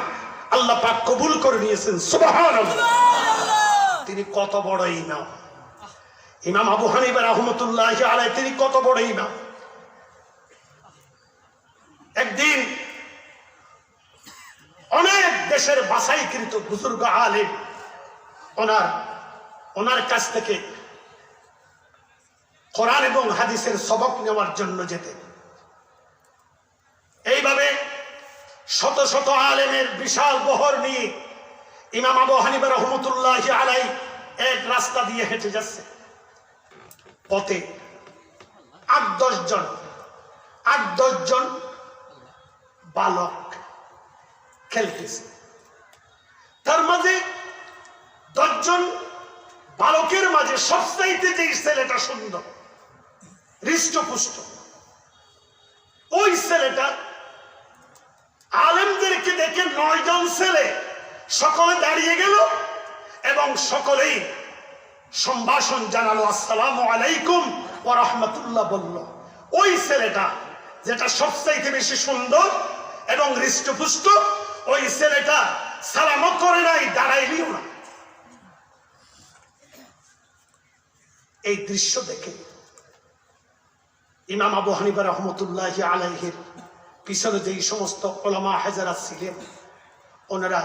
আল্লাহ পাক কবুল করে নিয়েছেন। সুবহানাল্লাহ। তিনি কত বড় ইমাম! ইমাম আবু হানিফা রাহমাতুল্লাহি আলাইহি তিনি কত বড় ইমাম! একদিন অনেক দেশের বাছাইকৃত বুজুর্গ আলেম ওনার কাছ থেকে কোরআন এবং হাদিসের সবক নেওয়ার জন্য যেতেন। এইভাবে শত শত আলেমের বিশাল বহর নিয়ে ইমাম আবু হানিফা রাহমাতুল্লাহি আলাইহি এক রাস্তা দিয়ে হেঁটে যাচ্ছে। পথে 8-10 জন বালক খেলতেছে। তার মাঝে 10 জন বালকের মাঝে সবচাইতে যে ছেলেটা সুন্দর, হৃষ্টপুষ্ট, ওই ছেলেটা আলেমদেরকে দেখে 9 জন ছেলে সকলে দাঁড়িয়ে গেল এবং সকলেই সম্ভাষণ জানালো, আসসালামু আলাইকুম ওয়া রাহমাতুল্লাহ বলল। ওই ছেলেটা যেটা সবচাইতে বেশি সুন্দর এবং হৃষ্টপুষ্ট, ওই ছেলেটা সালামও করে নাই, দাঁড়াইলিও না। এই দৃশ্য দেখে ইমাম আবু হানিফা রাহমাতুল্লাহি আলাইহির পিছনে যেই সমস্ত উলামা হাজারাত ছিলেন, ওনারা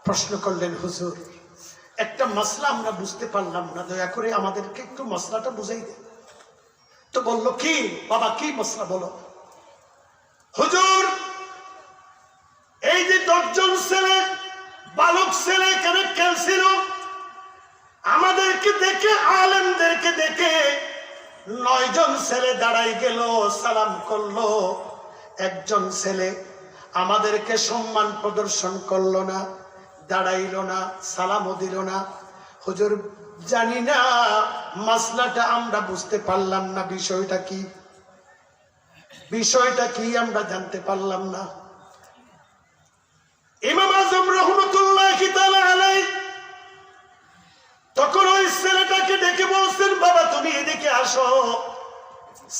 প্রশ্ন করলেন, হুজুর একটা মাসলা আমরা বুঝতে পারলাম না, দয়া করে আমাদেরকে একটু মাসলাটা বুঝাই দেন। তো বলল, কি বাবা, কি মাসলা বলো? হুজুর এই যে 10 জন ছেলে, বালক ছেলে এখানে খেলছিল, আমাদেরকে দেখে, আলেমদেরকে দেখে 9 জন ছেলে দাঁড়াই গেল, সালাম করলো। একজন ছেলে আমাদেরকে সম্মান প্রদর্শন করলো না, দাঁড়াইলো না, সালামও দিল না। হুজুর জানি না, মাসলাটা আমরা বুঝতে পারলাম না, বিষয়টা কি আমরা জানতে পারলাম না। ইমাম আজম রাহমাতুল্লাহি তাআলা আলাইহি তখন ওই ছেলেটাকে ডেকে বলছেন, বাবা তুমি এদিকে আসো।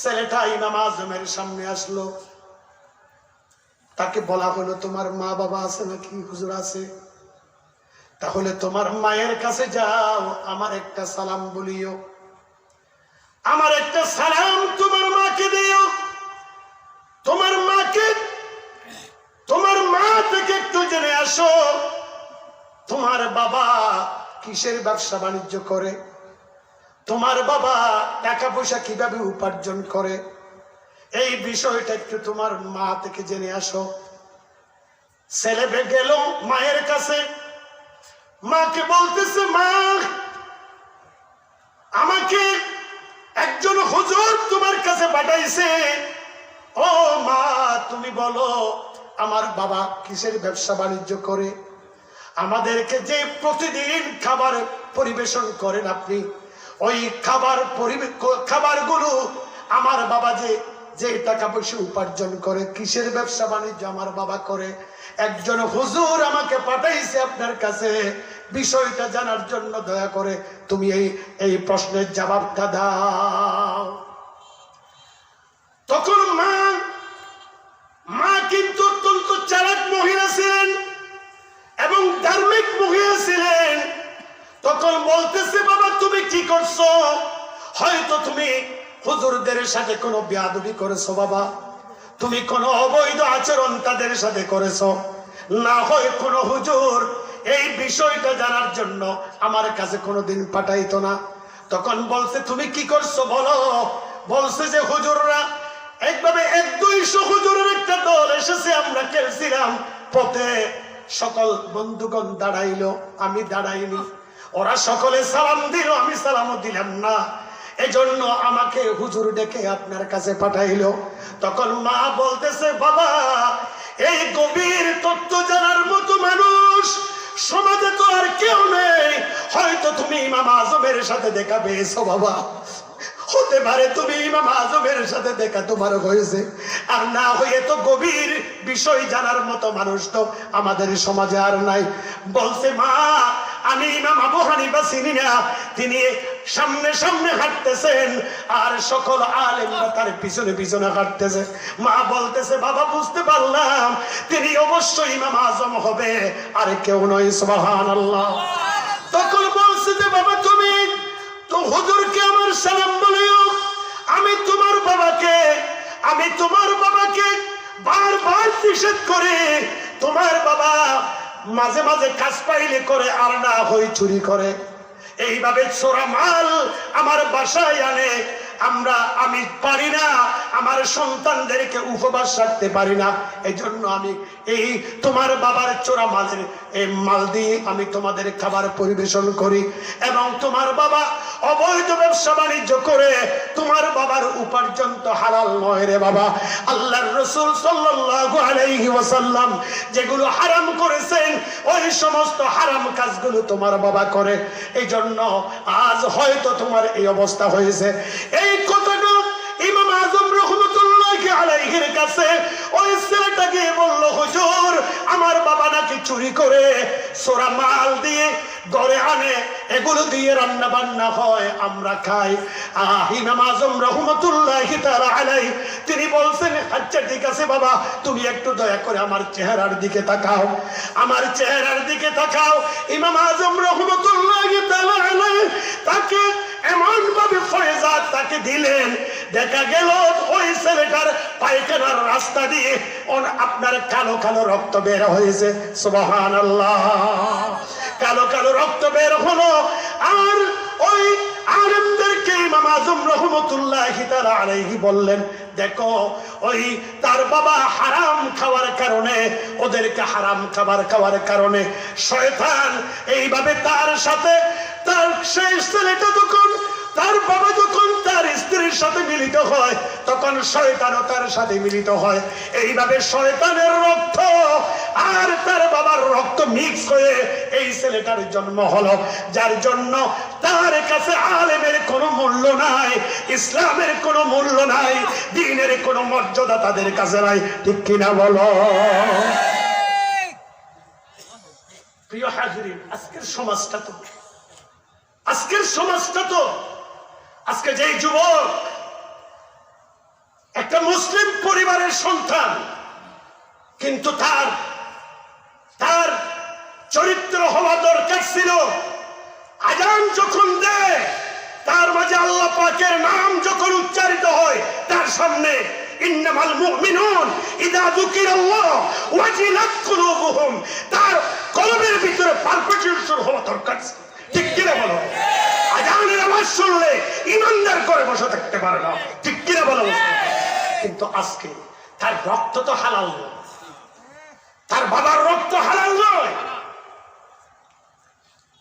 ছেলেটা ইমাম আজমের সামনে আসলো। তাকে বলা হলো, তোমার মা বাবা আছে নাকি? হুজুর আছে। তাহলে তোমার মায়ের কাছে যাও, আমার একটা সালাম বলিও, আমার একটা সালাম তোমার মাকে দিও। তোমার মা থেকে একটু জেনে আসো, তোমার বাবা কিসের ব্যবসা বাণিজ্য করে, তোমার বাবা টাকা পয়সা কিভাবে উপার্জন করে, এই বিষয়টা একটু তোমার মা থেকে জেনে আসো। ছেলে গেল মায়ের কাছে, মাকে বলতেছে, মা আমাকে একজন হুজুর তোমার কাছে পাঠাইছে। ও মা তুমি বলো, আমার বাবা কিসের ব্যবসা বাণিজ্য করে, আমাদেরকে যে প্রতিদিন খাবার পরিবেশন করেন আপনি, ওই খাবারগুলো আমার বাবা যে টাকা পয়সা উপার্জন করে, কিসের ব্যবসা বাণিজ্য আমার বাবা করে। একজন হুজুর আমাকে পাঠাইছে আপনার কাছে বিষয়টা জানার জন্য, দয়া করে তুমি এই প্রশ্নের জবাবটা দাও। তখন মা তখন বলতেছে বাবা তুমি কি করছো? হয়তো তুমি হুজুরদের সাথে কোনো বেয়াদবি করেছো বাবা, তুমি কোনো অবৈধ আচরণ তাদের সাথে করেছো, না হয় কোনো হুজুর এই বিষয়টা জানার জন্য আমার কাছে কোনোদিন পাঠাইতো না। তখন বলছে তুমি কি করছো বলো? বলছে যে হুজুররা একভাবে 100-200 হুজুরের একটা দল এসেছে, আমরা খেলছিলাম, পথে সকল বন্ধুগণ দাঁড়াইলো, আমি দাঁড়াইনি, ওরা সকলে সালাম দিল, আমি সালামও দিলাম না, এজন্য আমাকে হুজুর ডেকে আপনার কাছে পাঠাইলো। তখন মা বলতেছে বাবা এই গভীর তত্ত্ব জানার মতো মানুষ সমাজে তো আর কেউ নেই, হয়তো তুমি ইমাম আজমের সাথে দেখা পেয়েছো বাবা, হতে পারে তুমি ইমাম আজমের সাথে দেখা তোমার হয়েছে, আর না হয়ে তো গভীর বিষয় জানার মতো মানুষ তো আমাদের সমাজে আর নাই। বলছে মা আমি ইমাম আবু হানিফা চিনি না, তিনি সামনে সামনে হাঁটতেছেন আর সকল আলেমরা তার পিছনে পিছনে হাঁটতেছে। মা বলতেছে বাবা বুঝতে পারলাম তিনি অবশ্যই ইমাম আজম হবে, আর কেউ নয়, সুবহানাল্লাহ। তখন বলছে যে বাবা তুমি তো হুজুরকে আমার সালাম বলিও, আমি তোমার বাবাকে বারবার নিষেধ করে, তোমার বাবা মাঝে মাঝে কাজ পাইলে করে আর না হই চুরি করে, এইভাবে চোরা মাল আমার বাসায় আনে, আমি পারি না, আমার সন্তানদেরকে উপবাস রাখতে পারি না, এই জন্য আমি এই তোমার বাবার চোরা মালের এই মাল দিয়ে আমি তোমাদের খাবার পরিবেশন করি, এবং তোমার বাবা অবৈধ ব্যবসা বাণিজ্য করে তোমার বাবার উপার্জন তো হালাল নয় রে বাবা। আল্লাহর রাসূল সাল্লাল্লাহু আলাইহি ওয়াসাল্লাম যেগুলো হারাম করেছেন ওই সমস্ত হারাম কাজগুলো তোমার বাবা করে, এই জন্য আজ হয়তো তোমার এই অবস্থা হয়েছে। এই কথাটা ইমাম আজম রাহমাতুল্লাহি আলাইহির কাছে ওই ছেলেটা গিয়ে বলল হুজুর আমার বাবা নাকি চুরি করে চোরা মাল দিয়ে ঘরে আনে, এগুলো দিয়ে রান্না বান্না হয়, আমরা খাই। ইমাম আজম রাহমাতুল্লাহি তাআলা আলাইহি তিনি বলছেন আচ্ছা ঠিক আছে বাবা তুমি একটু দয়া করে আমার চেহারার দিকে তাকাও, আমার চেহারার দিকে তাকাও। ইমাম আজম রাহমাতুল্লাহি তাআলা আলাইহি তাকে এমন ভাবে ফয়জাত তাকে দিলেন, দেখা গেল ওই ছেলেটার পায়খানার রাস্তা দিয়ে আপনার কালো কালো রক্ত বের হয়েছে, সুবহানাল্লাহ। কালো কালো রক্ত বের হলো, আর ওই আলেমদেরকে ইমাম আজম রাহমাতুল্লাহি তাআলা আলাইহি বললেন দেখো ওই তার বাবা হারাম খাওয়ার কারণে, ওদেরকে হারাম খাওয়ার কারণে শয়তান এইভাবে তার সাথে তার সেই ছেলেটা যখন তার বাবা যখন তার স্ত্রীর সাথে মিলিত হয় তখন শয়তানও তার সাথে মিলিত হয়, এইভাবে শয়তানের রক্ত আর তার বাবার রক্ত মিক্স হয়ে এই ছেলেটার জন্ম হলো, যার জন্য তার কাছে আলেমের কোনো মূল্য নাই, ইসলামের কোনো মূল্য নাই, দ্বীনের কোনো মর্যাদা তাদের কাছে নাই, ঠিক কিনা বলো? প্রিয় হাজরিন আজকের সমাজটা তো আজকে যেই যুবক একটা মুসলিম পরিবারের সন্তান, কিন্তু তার চরিত্র হওয়া দরকার ছিল আজান যখন দেয় তার মাঝে আল্লাহ পাকের নাম যখন উচ্চারিত হয় তার সামনে ইন্নামাল মুমিনুন ইযা যুকিরাল্লাহ ওয়াজিলাত কুলুবুহুম, তার কলবের ভিতরে পালপিটেশন হওয়া দরকার, ঠিক কিনা বলো? আজানের আওয়াজ শুনলে ইমানদার করে বসে থাকতে পারে না, ঠিক কিনা বলো? কিন্তু আজকে তার রক্ত তো হালাল নয়, তার বাবার রক্ত হালাল নয়,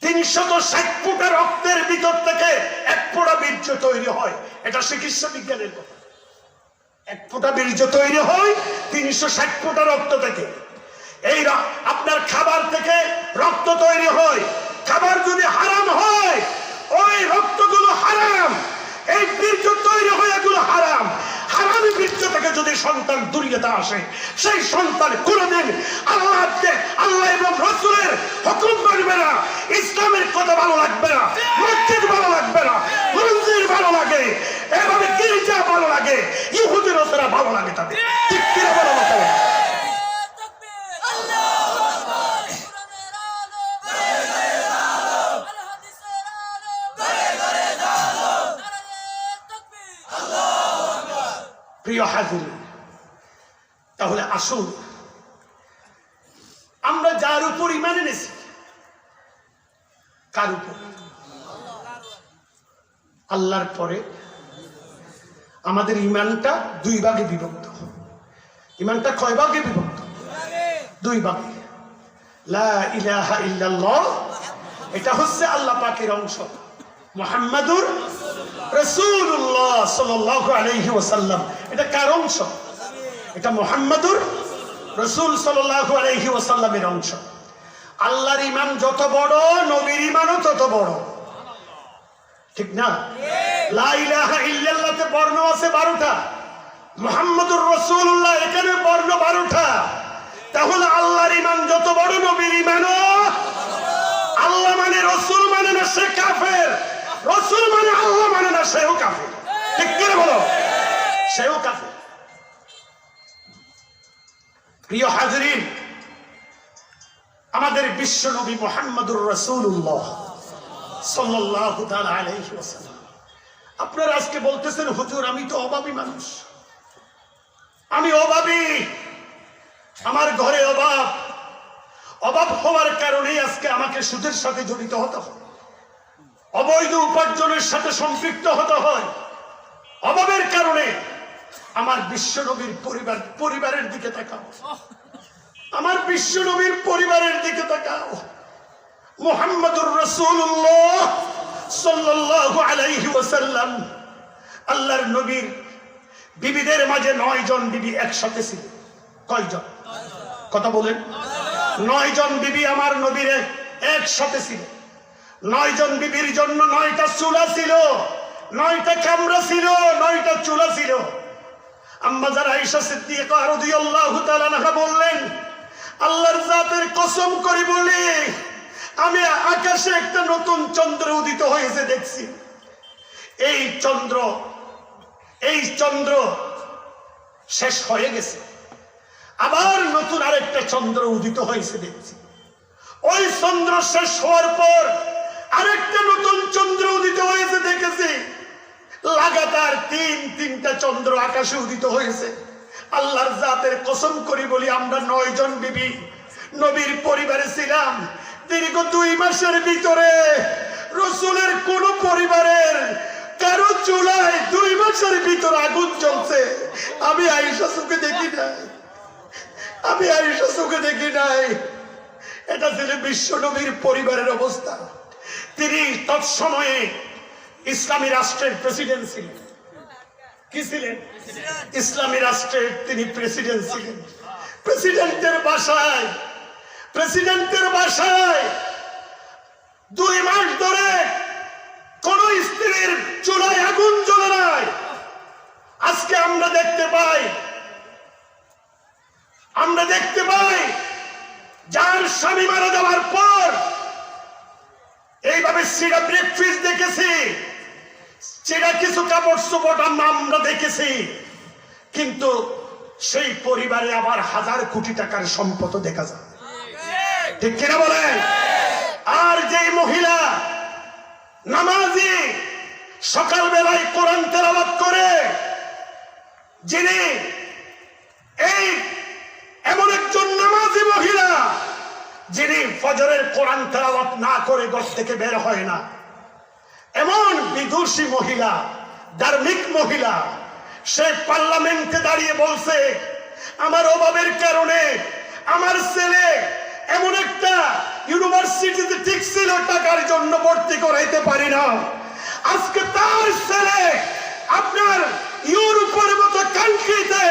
360 ফুটা রক্তের ভিতর থেকে এক ফোঁটা বীর্য তৈরি হয়, এটা চিকিৎসা বিজ্ঞানের কথা। এক ফোঁটা বীর্য তৈরি হয় 360 ফুটা রক্ত থেকে। এই আপনার খাবার থেকে রক্ত তৈরি হয়, খাবার যদি হারাম হয় ওই রক্তগুলো হারাম, এই বীর্য তৈরি হয় এগুলো হারাম। হারামি বীর্য থেকে যদি সন্তান দুনিয়াতে আসে সেই সন্তান কোনদিন আল্লাহ এবং রাসূলের হুকুম মানবে না, ইসলামের কথা ভালো লাগবে না, মসজিদ ভালো লাগবে না, মন্দির ভালো লাগে, এভাবে গির্জা ভালো লাগে, ইহুদি নাসারা ভালো লাগে তাদের, ঠিক কিনা বলো? প্রিয় হাজির, তাহলে আসুন আমরা যার উপর ঈমান এনেছি, কার উপর? আল্লাহর পরে আমাদের ঈমানটা দুই ভাগে বিভক্ত। ঈমানটা কয় ভাগে বিভক্ত? দুই ভাগে। লা ইলাহা ইল্লাল্লাহ, এটা হচ্ছে আল্লাহ পাকের অংশ। মুহাম্মাদুর রাসূলুল্লাহ সাল্লাল্লাহু আলাইহি ওয়াসাল্লাম, এটা কার অংশ? এটা মুহাম্মাদুর রাসূল সাল্লাল্লাহু আলাইহি ওয়াসাল্লামের অংশ। আল্লাহর ঈমান যত বড়, নবীর ঈমানও তত বড়, ঠিক না? লা ইলাহা ইল্লাল্লাহতে বর্ণ আছে 12টা, মুহাম্মাদুর রাসূলুল্লাহ এখানে বর্ণ 12টা। তাহলে আল্লাহর ঈমান যত বড়, নবীর ঈমানও। আল্লাহ মানে রাসূল মানে না, সে কাফের। রাসূল মানে আল্লাহ মানে না, সেও কাফের। ঠিক কি বলো? সেও কাফের। প্রিয় হাজিরিন, আমাদের বিশ্ব নবী মুহাম্মাদুর রাসূলুল্লাহ সাল্লাল্লাহু তাআলা আলাইহি ওয়াসাল্লাম, আপনারা আজকে বলতেছেন হুজুর আমি তো অভাবী মানুষ, আমি অভাবী, আমার ঘরে অভাব। অভাব হওয়ার কারণেই আজকে আমাকে সুদের সাথে জড়িত হতে হয়, অবৈধ উপার্জনের সাথে সম্পৃক্ত হতে হয়। অভাবের কারণে আমার বিশ্ব নবীর পরিবারের দিকে তাকাও, আমার বিশ্ব নবীর পরিবারের দিকে তাকাও। মুহাম্মাদুর রাসূলুল্লাহ সাল্লাল্লাহু আলাইহি ওয়াসাল্লাম, আল্লাহর নবীর বিবিদের মাঝে 9 জন বিবি একসাথে ছিল। কয়জন? কথা বলেন। 9 জন বিবি আমার নবীর একসাথে ছিল। 9 জন বিবির জন্য 9টা চুলা ছিল, 9টা কামরা ছিল, 9টা চুলা ছিল। আম্মা যারা আয়েশা সিদ্দিকা রাদিয়াল্লাহু তাআলা আনহা বললেন, আল্লাহর জাতের কসম করে বলি, আমি আকাশে একটা নতুন চন্দ্র উদিত হয়েছে দেখছি। এই চন্দ্র শেষ হয়ে গেছে, আবার নতুন আরেকটা চন্দ্র উদিত হয়েছে দেখছি। ওই চন্দ্র শেষ হওয়ার পর আরেকটা নতুন চন্দ্র উদিত হয়েছে দেখেছি। লাগাতার তিনটা চন্দ্র আকাশে উদিত হয়েছে। আল্লাহর জাতের কসম করি বলি, আমরা 9 জন বিবি নবীর পরিবারে ছিলাম। দীর্ঘ 2 মাসের ভিতরে রাসূলের কোন পরিবারের কারো চুলায় 2 মাসের ভিতরে আগুন জ্বলছে আমি আয়েশা চোখে দেখি নাই, আমি আয়েশা চোখে দেখি নাই। এটা ছিল বিশ্ব নবীর পরিবারের অবস্থা। তিনি তৎসময়ে ইসলামী রাষ্ট্রের প্রেসিডেন্ট ছিলেন। কি ছিলেন? ইসলামী রাষ্ট্রের তিনি প্রেসিডেন্ট ছিলেন। প্রেসিডেন্টের বাসায় 2 মাস ধরে কোন স্ত্রীর চুলায় আগুন জ্বলে নাই। আজকে আমরা দেখতে পাই যার স্বামী মারা যাওয়ার পর এইভাবে সিরা ব্রেকফাস্ট দেখেছি, সেটা কিছু কাপড় চোপড় আমরা দেখেছি, কিন্তু সেই পরিবারে আবার 1000 কোটি টাকার সম্পদ দেখা যায়। ঠিক কিনা বলেন? আর যে মহিলা নামাজি, সকালবেলায় কোরআন তেলাওয়াত করে, যিনি এমন একজন নামাজি মহিলা যিনি ফজরের কোরআন তেলাওয়াত না করে ঘর থেকে বের হয় না, এমন বিদুষী মহিলা, ধার্মিক মহিলা, সে পার্লামেন্টে দাঁড়িয়ে বলছে আমার অভাবের কারণে আমার ছেলে এমন একটা ইউনিভার্সিটিতে ঠিক ছিল, টাকার জন্য ভর্তি করাইতে পারি না। আজকে তার ছেলে আপনার ইউরোপের মতো কান্ট্রিতে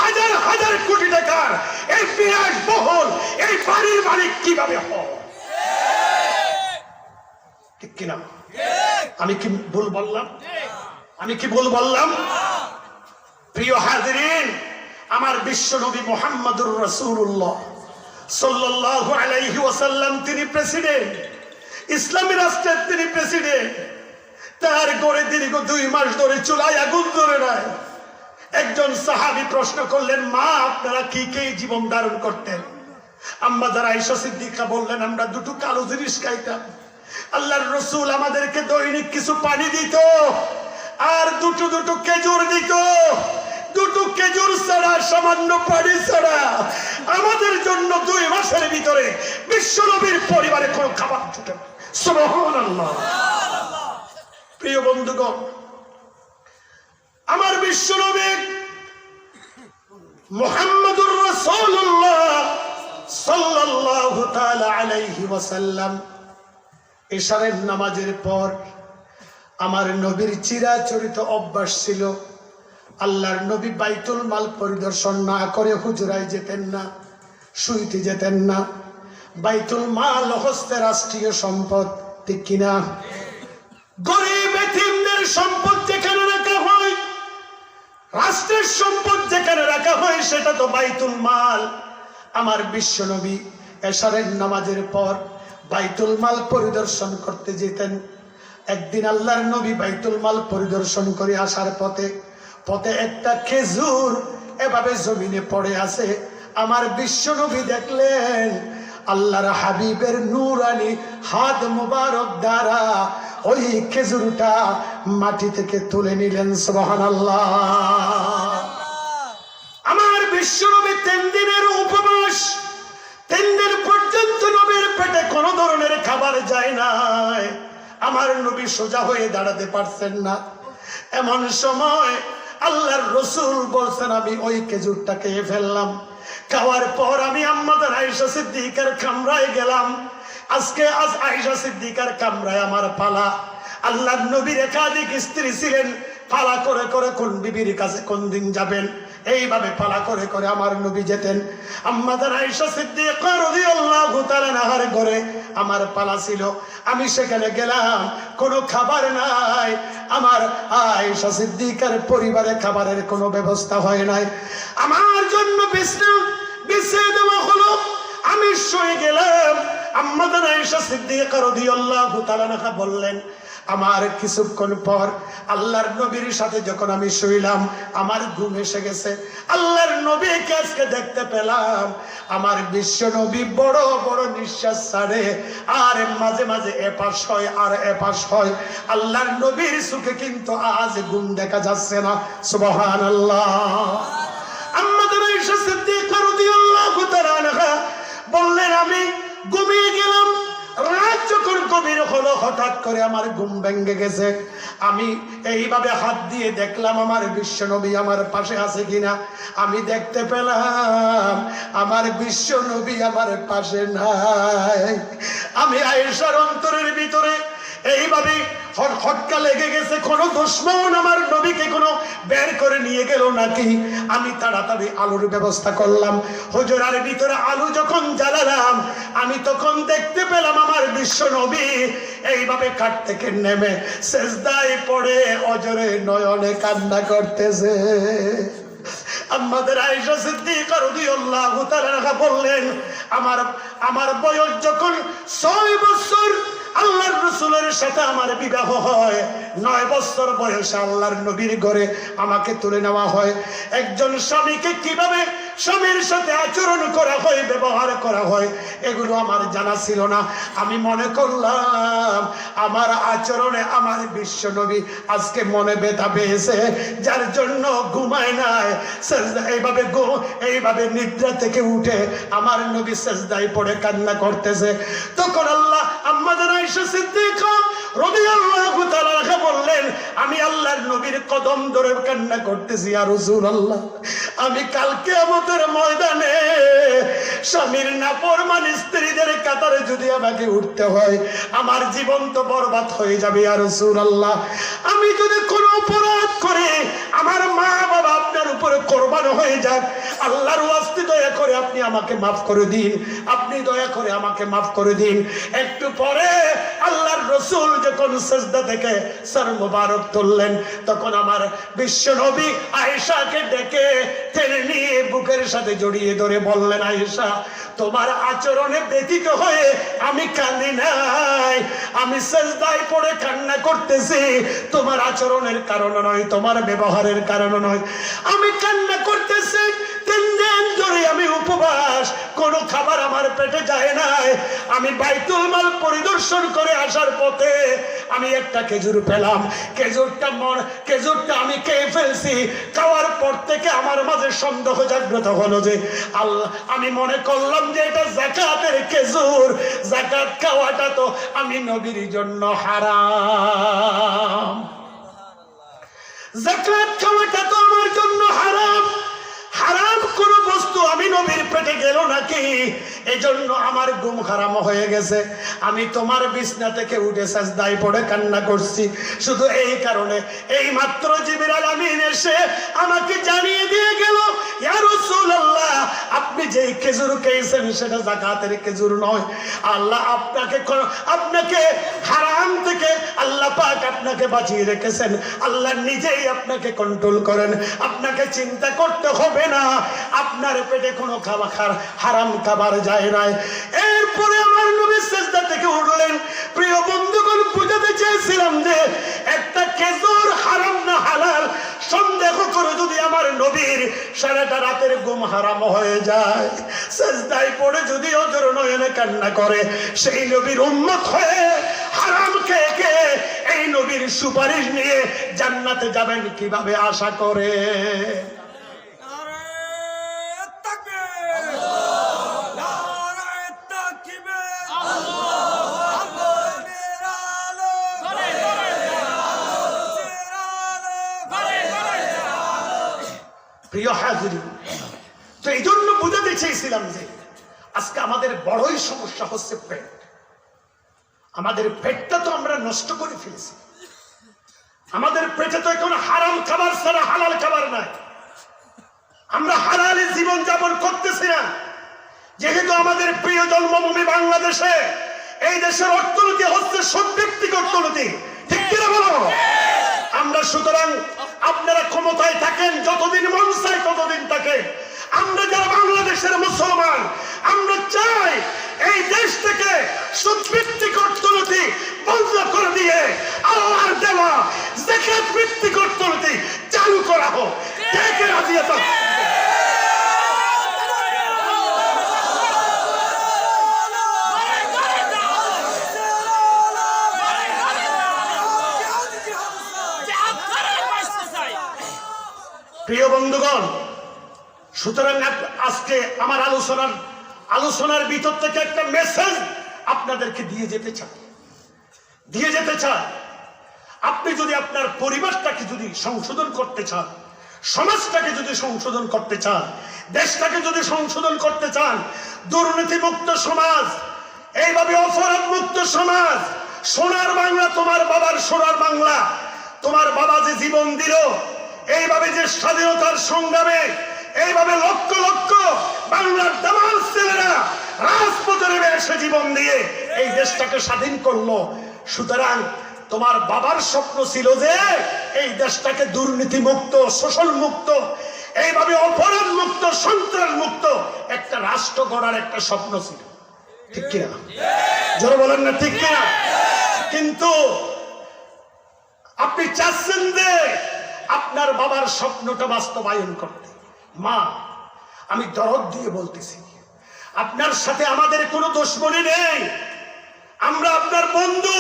1000 কোটি টাকার এই বিরাট বহল এই বাড়ির মালিক কিভাবে হয়? ঠিক কিনা? আমি কি ভুল বললাম? প্রিয় হাজিরিন, আমার বিশ্ব নবী মুহাম্মাদুর রাসূলুল্লাহ সাল্লাল্লাহু আলাইহি ওয়াসাল্লাম, তিনি প্রেসিডেন্ট, ইসলামী রাষ্ট্রের তিনি প্রেসিডেন্ট। তার ঘরে দীর্ঘ 2 মাস ধরে চুলায় আগুন জ্বলে নাই। একজন সাহাবী প্রশ্ন করলেন, মা আপনারা কি জীবন ধারণ করতেন? আম্মা যারা আয়েশা সিদ্দিকা বললেন, আমরা 2টো কালো জিনিস খাইতাম। আল্লাহর রাসূল আমাদেরকে দৈনিক কিছু পানি দিত আর 2টো খেজুর দিত। দুটো খেজুর ছাড়া, সামান্য পানি ছাড়া আমাদের জন্য 2 মাসের ভিতরে বিশ্বনবীর পরিবারে কোনো খাবার জুটে না। সুবহানাল্লাহ। প্রিয় বন্ধুগণ, আমার বিশ্বনবী মুহাম্মদুর রাসূলুল্লাহ সাল্লাল্লাহু তাআলা আলাইহি ওয়াসাল্লাম ইশারের নামাজের পর আমার নবীর চিরাচরিত অভ্যাস ছিল, আল্লাহর নবী বাইতুল মাল পরিদর্শন না করে হুজরায় যেতেন না, শুইতে যেতেন না। বাইতুল মাল হচ্ছে রাষ্ট্রীয় সম্পদ, ঠিক কিনা? গরিব এতিমদের সম্পদ যেখানে রাখা হয়, রাষ্ট্রের সম্পদ যেখানে রাখা হয়, সেটা তো বাইতুল মাল। আমার বিশ্ব নবী এশারের নামাজের পর বাইতুল মাল পরিদর্শন করতে যেতেন। একদিন আল্লাহর নবী বাইতুল মাল পরিদর্শন করে আসার পথে একটা খেজুর এভাবে জমিনে পড়ে আছে। আমার বিশ্ব নবী দেখলেন আল্লাহর হাবিবের নূরানি হাত মুবারক দ্বারা ওই খেজুরটা মাটি থেকে তুলে নিলেন। সুবহানাল্লাহ। আমার বিশ্ব নবী 3 দিনের উপবাস, 3 দিন পর্যন্ত নবীর পেটে কোনো ধরনের খাবার যায় নাই। আমার নবী সোজা হয়ে দাঁড়াতে পারছেন না। এমন সময় আল্লাহর রাসূল বলছেন, আমি ওই খেজুরটা খেয়ে ফেললাম। খাওয়ার পর আমি আম্মাদের আয়েশা সিদ্দিকার কামরায় গেলাম। আজ আয়েশা সিদ্দিকার কামরায় আমার পালা। আল্লাহর নবীর একাধিক স্ত্রী ছিলেন। পালা করে করে কোন বিবির কাছে কোন দিন যাবেন, এইভাবে পালা করে করে আমার নবী যেতেন। আম্মাদের আয়েশা সিদ্দিকা রাদিয়াল্লাহু তাআলা আনহার ঘরে আমার পালা ছিল। আমি সেখানে গেলাম, কোনো খাবার নাই। আমার আয়েশা সিদ্দিকার পরিবারে খাবারের কোনো ব্যবস্থা হয় নাই। আমার জন্য বিছিয়ে দেওয়া হলো। আমি শুয়ে গেলাম। আম্মাদের আয়েশা সিদ্দিকা রাদিয়াল্লাহু তাআলা আনহা বললেন, আমার কিছুক্ষণ পর আল্লাহর নবীর সাথে যখন আমি শুইলাম, আমার ঘুম এসে গেছে। আল্লাহর নবীকে আজকে দেখতে পেলাম। আমার বিশ্ব নবী বড় বড় নিঃশ্বাস ছাড়ে, আর মাঝে মাঝে এপাশ হয় আর এপাশ হয়। আল্লাহর নবীর চোখে কিন্তু আজ ঘুম দেখা যাচ্ছে না। সুবহানাল্লাহ। আম্মাদের আয়েশা সিদ্দিকা রাদিয়াল্লাহু তাআলা আনহা বললেন, আমি ঘুমিয়ে গেলাম। রাত যখন গভীর হলো, হঠাৎ করে আমার ঘুম ভেঙে গেছে। আমি এইভাবে হাত দিয়ে দেখলাম আমার বিশ্ব নবী আমার পাশে আছে কিনা। আমি দেখতে পেলাম আমার বিশ্ব নবী আমার পাশে নাই। আমি আয়েশার অন্তরের ভিতরে এইভাবে হটকা লেগে গেছে, কোনো দুশমন আমার নবীকে কোনো বের করে নিয়ে গেল নাকি। আমি তাড়াতাড়ি আলোর ব্যবস্থা করলাম। হুজরার ভিতরে আলো যখন জ্বালালাম, আমি তখন দেখতে পেলাম আমার বিশ্ব নবী এইভাবে খাট থেকে নেমে সেজদায় পড়ে অজরে নয়নে কান্না করতেছে। আমাদের আয়েশা সিদ্দিকা রাদিয়াল্লাহু তাআলা বললেন, আমার বয়স যখন 6 বছর আল্লাহর রাসূলের সাথে আমার বিবাহ হয়, 9 বছর বয়সে আল্লাহর নবীর ঘরে আমাকে তুলে নেওয়া হয়। একজন স্বামীকে কিভাবে স্বামীর সাথে আচরণ করা হয়, ব্যবহার করা হয়, এগুলো আমার জানা ছিল না। আমি মনে করলাম আমার আচরণে আমার বিশ্ব নবী আজকে মনে ব্যথা পেয়েছে, যার জন্য ঘুমায় নাই। এইভাবে নিদ্রা থেকে উঠে আমার নবী সেজদায় পড়ে কান্না করতেছে। তখন আল্লাহ আম্মাদের আয়েশা সিদ্দিকা রাদিয়াল্লাহু তাআলা আনহা বললেন, আমি আল্লাহর নবীর কদম ধরে কান্না করতেছি, ইয়া রাসূলুল্লাহ, আমি কাল কিয়ামতের ময়দানে স্বামীর নাফরমান স্ত্রীদের কাতারে যদি আমাকে উঠতে হয়, আমার জীবন তো বরবাদ হয়ে যাবে, ইয়া রাসূলুল্লাহ। আমি যদি কোনো অপরাধ করে আমার মা বাবা আপনার উপরে কোরবান হয়ে যাক, আল্লাহর ওয়াস্তে দয়া করে আপনি আমাকে মাফ করে দিন, আপনি দয়া করে আমাকে মাফ করে দিন। একটু পরে আল্লাহর রাসূল যখন সিজদা থেকে সর মুবারক তুললেন, তখন আমার বিশ্ব নবী আয়েশাকে ডেকে টেনে নিয়ে বুকের সাথে জড়িয়ে ধরে বললেন, আয়েশা, তোমার আচরণে ব্যথিত হয়ে আমি কাঁদি নাই, আমি সিজদায় পড়ে কান্না করতেছি তোমার আচরণের কারণে নয়, তোমার ব্যবহারের কারণে নয়। আমি কান্না করতেছি 3 দিন ধরে আমি আমি উপবাস, কোনো খাবার আমার পেটে যায় নাই। আমি বাইতুল মাল পরিদর্শন করে আসার পথে আমি একটা খেজুর পেলাম। খেজুরটা আমি খেয়ে ফেলছি। খাওয়ার পর থেকে আমার মাঝে সন্দেহ জাগ্রত হলো যে আল্লাহ, আমি মনে করলাম যে এটা যাকাতের খেজুর। যাকাত খাওয়াটা তো আমি নবীর জন্য হারাম। যাকাত খাওয়াটা তো আমার জন্য হারাম। হারাম কোন বস্তু আমি নবীর পেটে গেল নাকি? এজন্য আমার ঘুম হারাম হয়ে গেছে। আমি তোমার বিছনা থেকে উঠে সাজদায় পড়ে কান্না করছি শুধু এই কারণে, এই মাত্র জিবরাইল আমিন এসে আমাকে জানিয়ে দিয়ে গেল, ইয়া রাসূলুল্লাহ, আপনি যেই খেজুর খেয়েছেন সেটা যাকাতের খেজুর নয়। আল্লাহ আপনাকে হারাম থেকে আল্লাহ পাক আপনাকে বাঁচিয়ে রেখেছেন। আল্লাহ নিজেই আপনাকে কন্ট্রোল করেন। আপনাকে চিন্তা করতে হবে না, আপনার পেটে কোনো খাবার হারাম খাবার যায় নাই। এরপরে আমার নবী সিজদা থেকে উঠলেন। প্রিয় বন্ধুগণ, বুঝাতে চেয়েছিলাম যে একটা খেজুর হারাম না হালাল সন্দেহ করে যদি আমার নবীর সারাটা রাতের ঘুম হারাম হয়ে যায়, সিজদায় পড়ে যদি অজর নয়নে কান্না করে, সেই নবীর উম্মত হয়ে হারাম খেয়ে খেয়ে এই নবীর সুপারিশ নিয়ে জান্নাতে যাবেন কিভাবে আশা করে? প্রিয় হাজিরিন, তো এই জন্য বুঝাতে চেয়েছিলাম যে আজকে আমাদের বড়ই সমস্যা হচ্ছে পেট। আমাদের পেটটা তো আমরা নষ্ট করে ফেলেছি। আমাদের পেটে তো এখন হারাম খাবার ছাড়া হালাল খাবার নাই। আমরা হালালে জীবন যাপন করতেছি না। যেহেতু আমাদের প্রিয় জন্মভূমি বাংলাদেশে, এই দেশের অর্থনীতি হচ্ছে সবভিত্তিক অর্থনীতি, ঠিক কিনা বলো? আমরা সুতরাং আপনারা ক্ষমতায় থাকেন, যতদিন মন চাই ততদিন থাকে। আমরা যারা বাংলাদেশের মুসলমান, আমরা চাই এই দেশ থেকে সুদভিত্তিক অর্থনীতি বন্ধ করে দিয়ে আল্লাহর দেওয়া যাকাত ভিত্তিক অর্থনীতি চালু করা হোক। কে কে রাজি আছেন? প্রিয় বন্ধুগণ, সুতরাং আজকে আমার আলোচনার ভিতর থেকে একটা মেসেজ আপনাদেরকে দিয়ে যেতে চান। আপনি যদি আপনার পরিবারটাকে যদি সংশোধন করতে চান, সমাজটাকে যদি সংশোধন করতে চান, দেশটাকে যদি সংশোধন করতে চান, দুর্নীতিমুক্ত সমাজ, এইভাবে অপরাধ মুক্ত সমাজ, সোনার বাংলা, তোমার বাবার সোনার বাংলা, তোমার বাবা যে জীবন দিল, এইভাবে যে স্বাধীনতার সংগ্রামে এইভাবে লক্ষ লক্ষ বাংলার দামাল ছেলেরা রাজপথে নেমে এসে জীবন দিয়ে এই দেশটাকে স্বাধীন করলো। সুতরাং তোমার বাবার স্বপ্ন ছিল যে এই দেশটাকে দুর্নীতি মুক্ত, শোষণ মুক্ত, এইভাবে অপরাধ মুক্ত, সন্ত্রাস মুক্ত একটা রাষ্ট্র গড়ার একটা স্বপ্ন ছিল, ঠিক কিনা? জোরে বলেন না ঠিক কিনা? কিন্তু আপনি চাচ্ছেন যে আপনার বাবার স্বপ্নটা বাস্তবায়ন করতে। মা, আমি দরদ দিয়ে বলতেছি, আপনার সাথে আমাদের কোনো দুশমনি নেই। আমরা আপনার বন্ধু,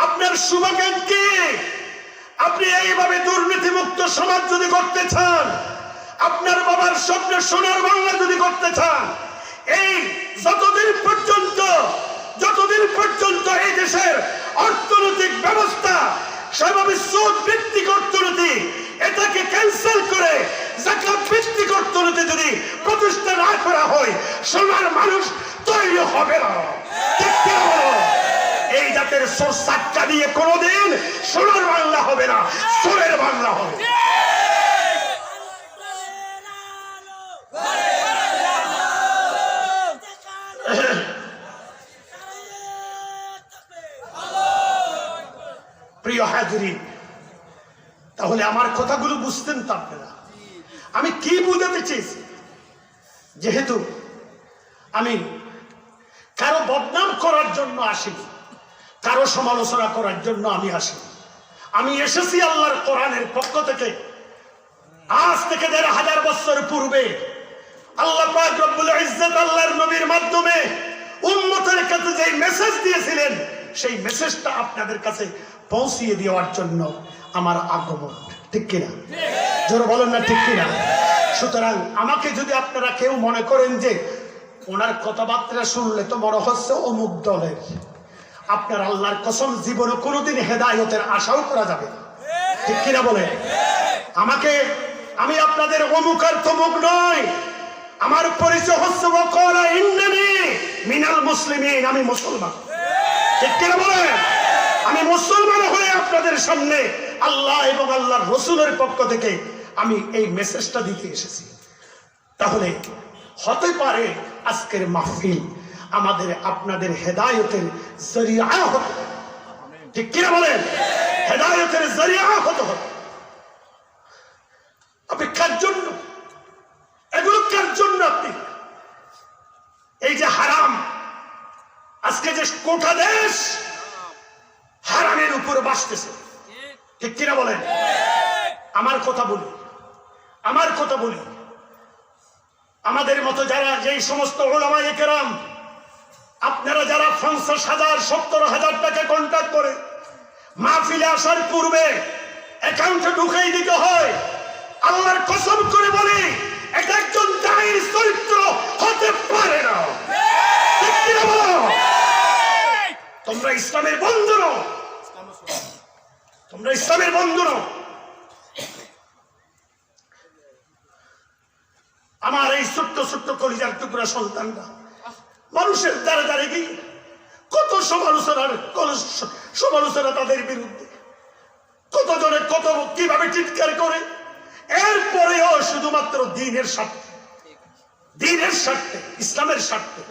আপনার শুভাকাঙ্ক্ষী। আপনি এইভাবে দুর্নীতিমুক্ত সমাজ যদি করতে চান, আপনার বাবার স্বপ্ন সোনার বাংলা যদি করতে চান, এই যতদিন পর্যন্ত এই দেশের অর্থনৈতিক ব্যবস্থা সেভাবে সুদ ভিত্তিক অর্থনীতি, এটাকে ক্যান্সেল করে যাকাত ভিত্তিক অর্থনীতি যদি প্রতিষ্ঠা না করা হয়, সোনার মানুষ তৈরি হবে না। এই জাতের সোর সাক্কা দিয়ে কোনোদিন সোনার বাংলা হবে না, সোরের বাংলা হবে। প্রিয় হাজিরিন, তাহলে আমার কথাগুলো বুঝতেন তো আপনারা আমি কি বুঝাতে চেয়েছি? যেহেতু আমি কারো বদনাম করার জন্য আসিনি, কারো সমালোচনা করার জন্য আমি আসিনি। আমি এসেছি আল্লাহর কোরআনের পক্ষ থেকে। আজ থেকে ১৫০০ বছর পূর্বে আল্লাহ পাক রব্বুল ইজ্জত আল্লাহর নবীর মাধ্যমে উম্মতের কাছে যে মেসেজ দিয়েছিলেন সেই মেসেজটা আপনাদের কাছে পৌঁছিয়ে দেওয়ার জন্য আমার আগমন, ঠিক কিনা? জোরে বলেন না ঠিক কিনা? সুতরাং আমাকে যদি আপনারা কেউ মনে করেন যে ওনার কথাবার্তা শুনলে তো মনে হচ্ছে অমুক দলের, আপনার আল্লাহর কসম জীবনে কোনোদিন হেদায়েতের আশাও করা যাবে না, ঠিক কিনা বলে? আমি আপনাদের অমুক আর তমুক নয়, আমার পরিচয় হচ্ছে ওয়াকালা ইন্নানি মিনাল মুসলিমিন, আমি মুসলমান, ঠিক কিনা বলে? আমি মুসলমান হয়ে আপনাদের সামনে আল্লাহ এবং আল্লাহর রাসূলের পক্ষ থেকে আমি এই মেসেজটা দিতে এসেছি। তাহলে হতে পারে আজকের মাহফিল আমাদের আপনাদের হেদায়েতের জরিয়া হতে, ঠিক কিনা বলেন? হেদায়েতের জরিয়া হতে হবে। আপনি কার জন্য এগুলো, কার জন্য? আপনি এই যে হারাম, আজকে যে কোটা দেশ হারামের উপর বাসতেছে, ঠিক কিনা বলেন? আমার কথা বলি, আমাদের মতো যারা যেই সমস্ত উলামায়ে কেরাম, আপনারা যারা 50,000 70,000 টাকা কন্ট্যাক্ট করে মাহফিলে আসার পূর্বে অ্যাকাউন্টে ঢুকাই দিতে হয়, আল্লাহর কসম করে বলি এটা একজন দায়ীর চরিত্র হতে পারে না, ঠিক কিনা বলো? তোমরা ইসলামের বন্ধু নও, তোমরা ইসলামের বন্ধু নও। আমার এই ছোট্ট ছোট্ট কলিজার টুকরা সন্তানরা মানুষের দ্বারে দ্বারে গিয়ে কত সমালোচনা তাদের বিরুদ্ধে, কত জনে কত কিভাবে চিৎকার করে, এরপরেও শুধুমাত্র দ্বীনের স্বার্থে ইসলামের স্বার্থে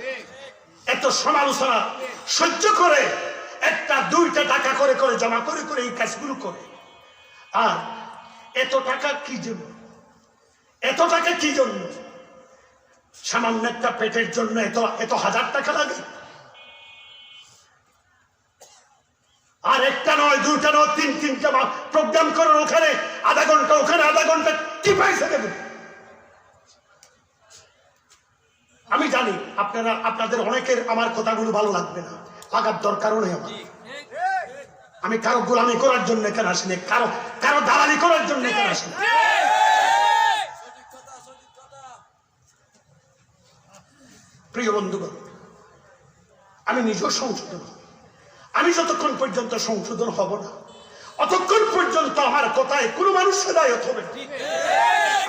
এত সমালোচনা সহ্য করে একটা দুইটা টাকা করে করে জমা করে করে এই কাজগুলো করে। আর এত টাকা কি জন্য? এত টাকা কি জন্য? সামান্য একটা পেটের জন্য এত 1000 টাকা লাগে? আর একটা নয়, দুইটা নয়, তিনটা প্রোগ্রাম করার ওখানে আধা ঘন্টা, ওখানে আধা ঘন্টা, কি পয়সা দেবে? আমি জানি আপনাদের অনেকের আমার কথাগুলো ভালো লাগবে না, লাগার দরকারও নেই আমার। আমি কারো গোলামি করার জন্য এখানে আসিনি, কারো দালালি করার জন্য এখানে আসিনি। প্রিয় বন্ধুগণ, আমি নিজেও সংশোধন হব। আমি যতক্ষণ পর্যন্ত সংশোধন হব না, অতক্ষণ পর্যন্ত আমার কথায় কোনো মানুষ হেদায়েত হবে না,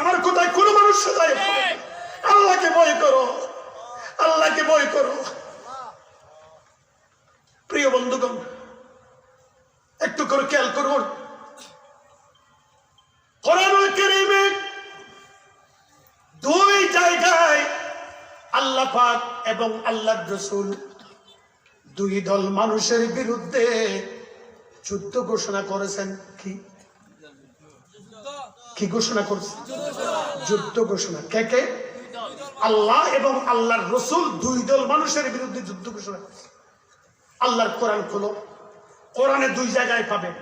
আমার কথায় কোনো মানুষ হেদায়েত হবে না। আল্লাহকে ভয় করো, আল্লাহকে ভয় করো। প্রিয় বন্ধুগণ, একটু করে খেয়াল করুন, কোরআনুল কারীমে 2 জায়গায় আল্লাহ পাক এবং আল্লাহর রাসূল 2 দল মানুষের বিরুদ্ধে যুদ্ধ ঘোষণা করেছেন। কি ঘোষণা করেছেন? যুদ্ধ ঘোষণা। কে? আল্লাহ এবং আল্লাহর রাসূল 2 দল মানুষের বিরুদ্ধে যুদ্ধ ঘোষণা করেছেন। আল্লাহর কোরআন খোলো, কোরআনে 2 জায়গায় পাবেন।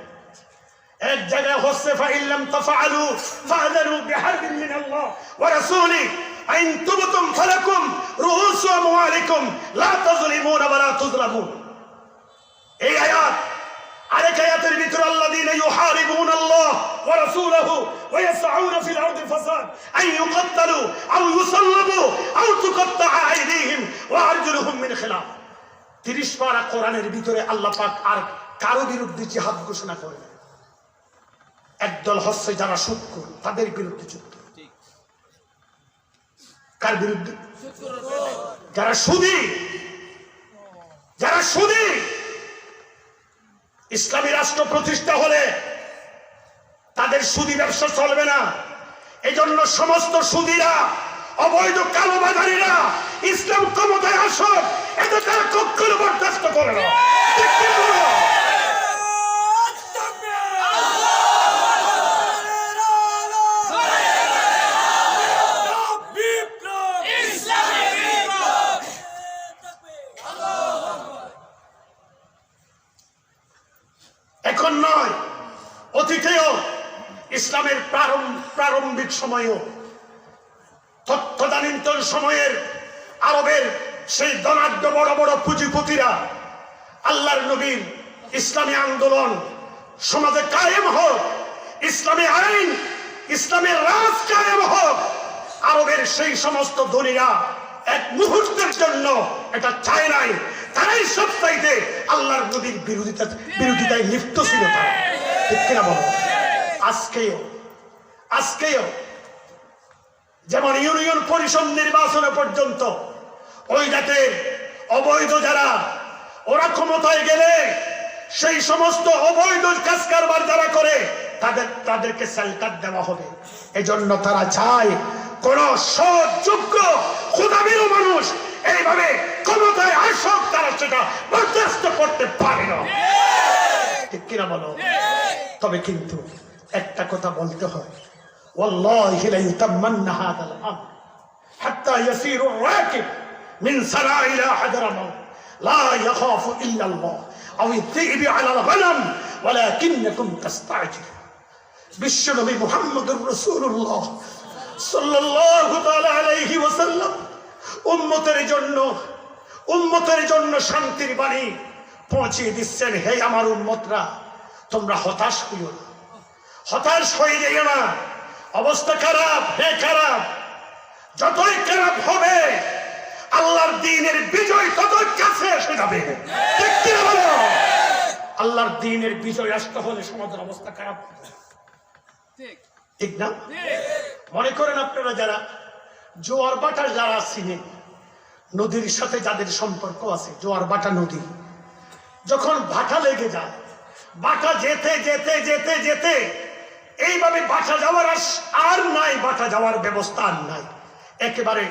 এক জায়গায় হচ্ছে ফাইল্লাম তাফআলু ফাযরু বিহারবিন মিনাল্লাহ ওয়া রাসূলি আইন তুবতুম ফালাকুম রুউসু আমওয়ালিকুম লা তাযলিমুনা ওয়া লা তুযলামুন। এই আয়াত আরেক আয়াতের ভিতরে আল্লাযীনা ইউহারিবুনা আল্লাহ ওয়া রাসূলাহু ওয়া ইয়াসআউনা ফিল আরদি ফাসাদ আন ইউকাত্তালু আও ইউসাল্লাবু আও তুকাত্তা আইদিহিম ওয়া আরজুলুহুম মিন খিলাফ। 30 পারা কোরআনের ভিতরে আল্লাহ পাক আর কারো বিরুদ্ধে জিহাদ ঘোষণা করেন। একদল হচ্ছে যারা সুদখোর, তাদের বিরুদ্ধে যুদ্ধ। কার বিরুদ্ধে? যারা সুদী। ইসলামী রাষ্ট্র প্রতিষ্ঠা হলে তাদের সুদী ব্যবসা চলবে না। এই জন্য সমস্ত সুদীরা, অবৈধ কালোবাজারিরা ইসলাম ক্ষমতায় আসুক, এটা তারা কখনো বরদাস্ত করে না। এখন নয়, অতীতেও ইসলামের প্রারম্ভিক সময়েও তৎকালীন সময়ের আরবের সেই ধনাঢ্য বড় বড় পুঁজিপতিরা আল্লাহর নবীর ইসলামী আন্দোলন সমাজে কায়েম হোক, ইসলামী আইন ইসলামের রাজ কায়েম হোক, আরবের সেই সমস্ত ধনীরা এক মুহূর্তের জন্য এটা চায় নাই। তারাই সব চাইতে আল্লাহর নবীর বিরোধিতায় লিপ্ত ছিল তারা, ঠিক কিনা বলো? আজকেও যেমন ইউনিয়ন পরিষদ নির্বাচনে পর্যন্ত ওই জাতের অবৈধ যারা, ওরা ক্ষমতায় গেলে সেই সমস্ত অবৈধ কাজ কারবার যারা করে তাদেরকে সেল্টার দেওয়া হবে। এজন্য তারা চায় কোন সৎ যোগ্য খোদাবিরু মানুষ এইভাবে ক্ষমতায় আসুক, তারা সেটা বরদাস্ত করতে পারে না, ঠিক কিনা বলো? তবে কিন্তু একটা কথা বলতে হয়, ওয়াল্লাহি লা ইউতাম্মান্না হাযাল আমর হাত্তা ইয়াসিরু রাকিব মিন সারা ইলা হাদরামাউত লা ইয়াখাফু ইল্লা আল্লাহ আও ইয়াতিবি আলাল গনাম ওয়ালাকিন্নাকুম তাস্তাজিলুন। বিশ্বনবী মুহাম্মদুর রাসূলুল্লাহ সাল্লাল্লাহু তাআলা আলাইহি ওয়াসাল্লাম উম্মতের জন্য শান্তির বাণী পৌঁছে দিচ্ছেন। হে আমার উম্মতরা, তোমরা হতাশ হইও না, হতাশ হয়ে যাইও না। অবস্থা খারাপ, হে খারাপ, যতই খারাপ হবে আল্লাহর দ্বীনের বিজয় ততই কাছে এসে যাবে, ঠিক কি না বলো? আল্লাহর দ্বীনের বিজয় আসতে হলে সমাজের অবস্থা খারাপ, ঠিক না? মনে করেন আপনারা যারা জোয়ার বাটার যারা ছিলেন, নদীর সাথে যাদের সম্পর্ক আছে, জোয়ার বাটা নদী যখন ভাটা লেগে যায়, বাটা যেতে যেতে যেতে যেতে এইভাবে বাটা যাওয়ার আর নাই, বাটা যাওয়ার ব্যবস্থা আর নাই, একেবারে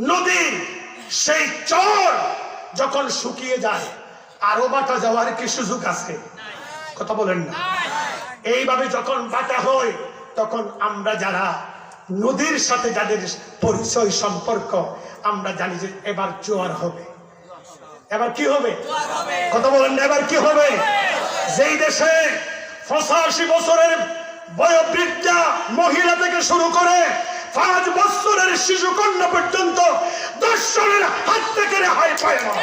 নদীর সেই চর যখন শুকিয়ে যায়, আরো বাটা যাওয়ার কি সুযোগ আছে? কথা বলেন না। এইভাবে যখন বাটা হয় তখন আমরা যারা নদীর সাথে যাদের পরিচয় সম্পর্ক, আমরা জানি যে এবার জোয়ার হবে। এবার কি হবে? কথা বলেন না, এবার কি হবে? যেই দেশে 85 বছরের বয়োবৃদ্ধা মহিলা থেকে শুরু করে 5 বছরের শিশু কন্যা পর্যন্ত দর্শনের হাত থেকে রেহাই পায় না,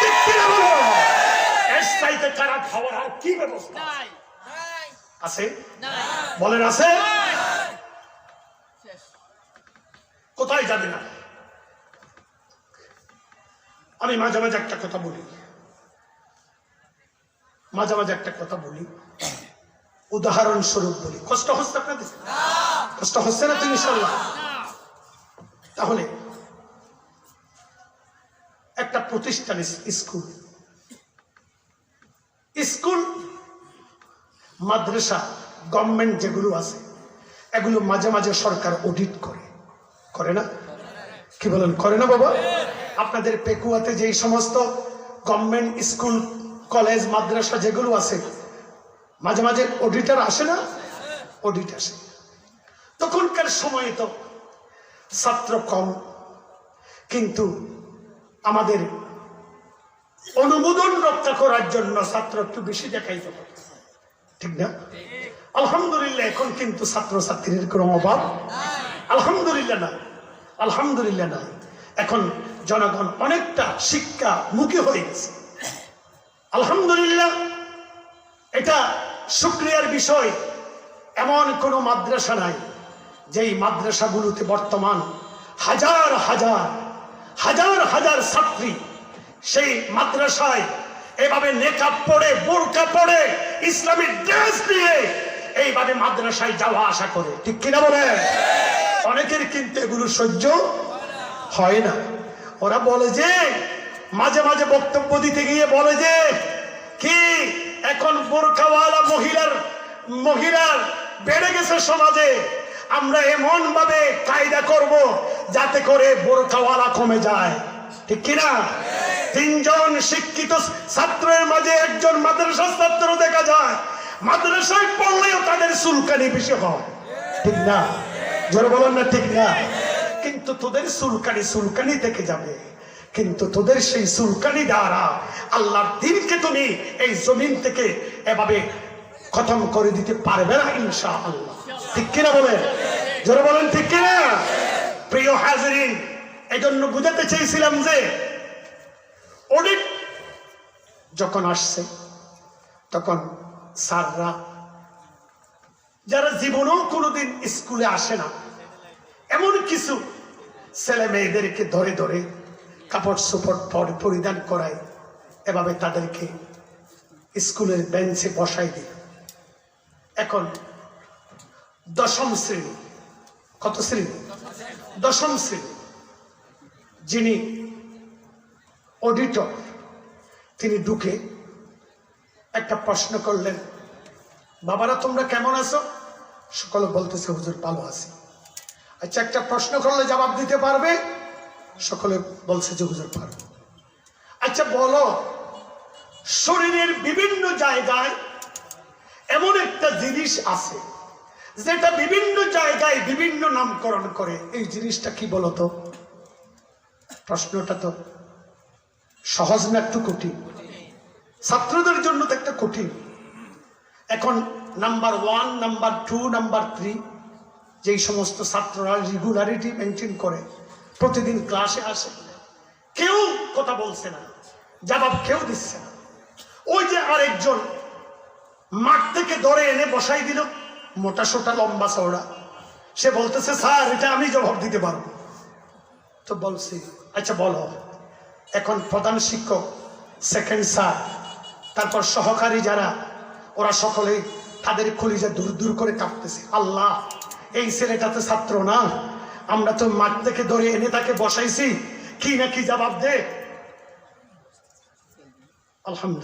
ঠিক কিনা বলো? এর চাইতে খারাপ হওয়ার আর কি ব্যবস্থা আছে? বলেন আছে? কোথায় যাবে না? আমি মাঝে মাঝে একটা কথা বলি, উদাহরণস্বরূপ বলি। কষ্ট হচ্ছে আপনাদের? কষ্ট হচ্ছে না তো? ইনশাআল্লাহ। তাহলে একটা প্রতিষ্ঠান, স্কুল মাদ্রাসা গভর্নমেন্ট যেগুলো আছে, এগুলো মাঝে মাঝে সরকার অডিট করে না? কি বলেন, করে না বাবা? আপনাদের পেকুয়াতে যেই সমস্ত গভর্নমেন্ট স্কুল কলেজ মাদ্রাসা যেগুলো আছে, মাঝে মাঝে অডিটর আসে না? অডিট আসে। তখনকার সময়ে তো ছাত্র কম, কিন্তু আমাদের অনুমোদন রক্ষা করার জন্য ছাত্র একটু বেশি দেখাইতে পারে, ঠিক না? আলহামদুলিল্লাহ, এখন কিন্তু ছাত্রছাত্রীর কোনো অভাব আলহামদুলিল্লাহ না। এখন জনগণ অনেকটা শিক্ষা মুখী হয়ে গেছে, আলহামদুলিল্লাহ। এটা শুকরিয়ার বিষয়। এমন কোন মাদ্রাসা নাই যেই মাদ্রাসাগুলোতে বর্তমান হাজার হাজার ছাত্রী সেই মাদ্রাসায় এভাবে নেকাব পড়ে, বোরকা পড়ে, ইসলামিক ড্রেস দিয়ে এইভাবে মাদ্রাসায় যাওয়া আসা করে, ঠিক কিনা বলেন? অনেকের কিন্তু এগুলো সহ্য হয় না। ওরা বলে যে, মাঝে মাঝে বক্তব্য দিতে গিয়ে বলে যে, কি এখন বোরকাওয়ালা মহিলার বেড়ে গেছে সমাজে, আমরা এমন ভাবে কায়দা করব যাতে করে বোরকাওয়ালা কমে যায়, ঠিক কিনা? 3 জন শিক্ষিত ছাত্রের মাঝে 1 জন মাদ্রাসার ছাত্র দেখা যায়, মাদ্রাসায় পড়লেও তাদের চুলকানি বেশি হয়, ঠিক না? জোরে বলেন না, ঠিক না? কিন্তু তোদের চুলকানি থেকে যাবে, কিন্তু তোদের সেই চুলকানি দ্বারা আল্লাহর দ্বীনকে তুমি এই জমিন থেকে এভাবে খতম করে দিতে পারবে না ইনশাআল্লাহ, ঠিক কিনা বলে? জোরে বলেন ঠিক কিনা? প্রিয় হাজিরিন, এজন্য বুঝাতে চেয়েছিলাম যে অডিট যখন আসছে তখন স্যাররা যারা জীবনেও কোনোদিন স্কুলে আসে না এমন কিছু ছেলে মেয়েদেরকে ধরে ধরে কাপড় চোপড় পরিধান করায়, এভাবে তাদেরকে স্কুলের বেঞ্চে বসাই দিল। এখন দশম শ্রেণী, কত শ্রেণী? দশম শ্রেণী। যিনি অডিটর তিনি ঢুকে একটা প্রশ্ন করলেন, বাবারা তোমরা কেমন আছো? সকলে বলতেছে হুজুর ভালো আছি। আচ্ছা, একটা প্রশ্ন করলে জবাব দিতে পারবে? সকলে বলছে যে হুজুর পারবে। আচ্ছা বলো, শরীরের বিভিন্ন জায়গায় এমন একটা জিনিস আছে যেটা বিভিন্ন জায়গায় বিভিন্ন নামকরণ করে, এই জিনিসটা কি বলতো? প্রশ্নটা তো সহজ না একটু কঠিন? ছাত্রদের জন্য তো একটা কঠিন। এখন নাম্বার 1, নাম্বার 2, নাম্বার 3 যেই সমস্ত ছাত্ররা রেগুলারিটি মেনটেন করে, প্রতিদিন ক্লাসে আসে, কেউ কথা বলছে না, জবাব কেউ দিচ্ছে না। ওই যে আরেকজন মাঠ থেকে ধরে এনে বসাই দিল, মোটা সোটা লম্বা চওড়া, সে বলতেছে স্যার এটা আমি জবাব দিতে পারবো। তো বলছি আচ্ছা বলো। এখন প্রধান শিক্ষক, সেকেন্ড স্যার, তারপর সহকারী যারা, ওরা সকলেই তাদের কলিজা দূর দূর করে কাঁপতেছে, আল্লাহ এই ছেলেটা তো ছাত্র না, আমরা তো মাঠ থেকে ধরে এনে তাকে বসাইছি, কি না কি জবাব দে। আলহামদুলিল্লাহ।